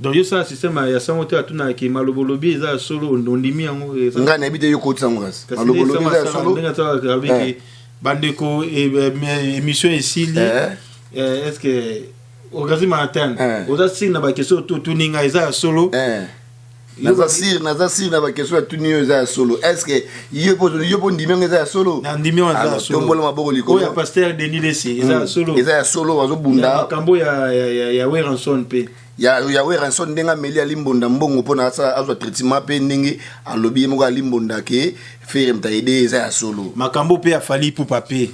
Donc yo ça système ya samote atuna ki malobolobi za solo ndimi yango nga na bité yo ko tsangas malobolobi za solo avec bandeko émission ici est-ce que au gazima antenne oza sina ba question tout ninga za solo naza sir na ba question ya tuni eza solo. Est-ce que yo ndimi eza solo? Na ndimi eza solo. Tombola maboko likolo. Ya pasteur Denis Lessé eza solo. Eza solo wazo bunda. Makambo ya Weranson pe. Ya Weranson ndenga meli ya limbonda mbongo pona asa azwa traitement pe ndenge alobi moko limbonda ke faire mtaide eza solo. Makambo pe afali pour papier.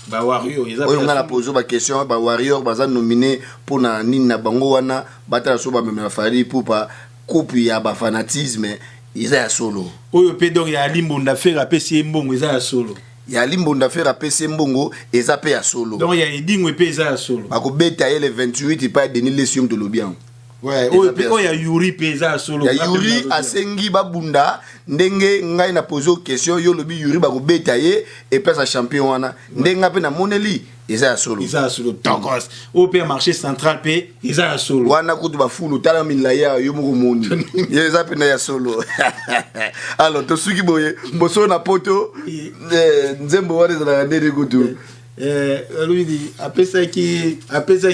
Ba warrior eza. Oyo ngana poser ba question ba warrior baza nominé pona nini na bango wana batala so ba memela fali pour pa coupe ya ba fanatisme eza solo. Oyo pe donc ya limbonda faire apesi mbongo eza solo. Ya limbonda faire apesi mbongo eza pe ya solo. Donc ya edingwe pe eza solo. Ba ko beta le 28 pa Denis Lessium de Lobian. Ouais, oyo ya Yuri pe eza solo. Ya Yuri asengi babunda ndenge ngai na poser question yo lobi Yuri ba ko beta ye et place champion wana ndenga pe na moneli eza solo. Eza solo. Donc au pe marché central pe eza solo. Wana kutu ba fulu tala milaya yo moko moni. Eza pe na ya solo. Alors to suki boye boso na poto nzembo wana za ndede kutu. Alobi apesa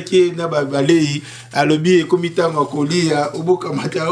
ki na balei alobi komita makolia oboka mata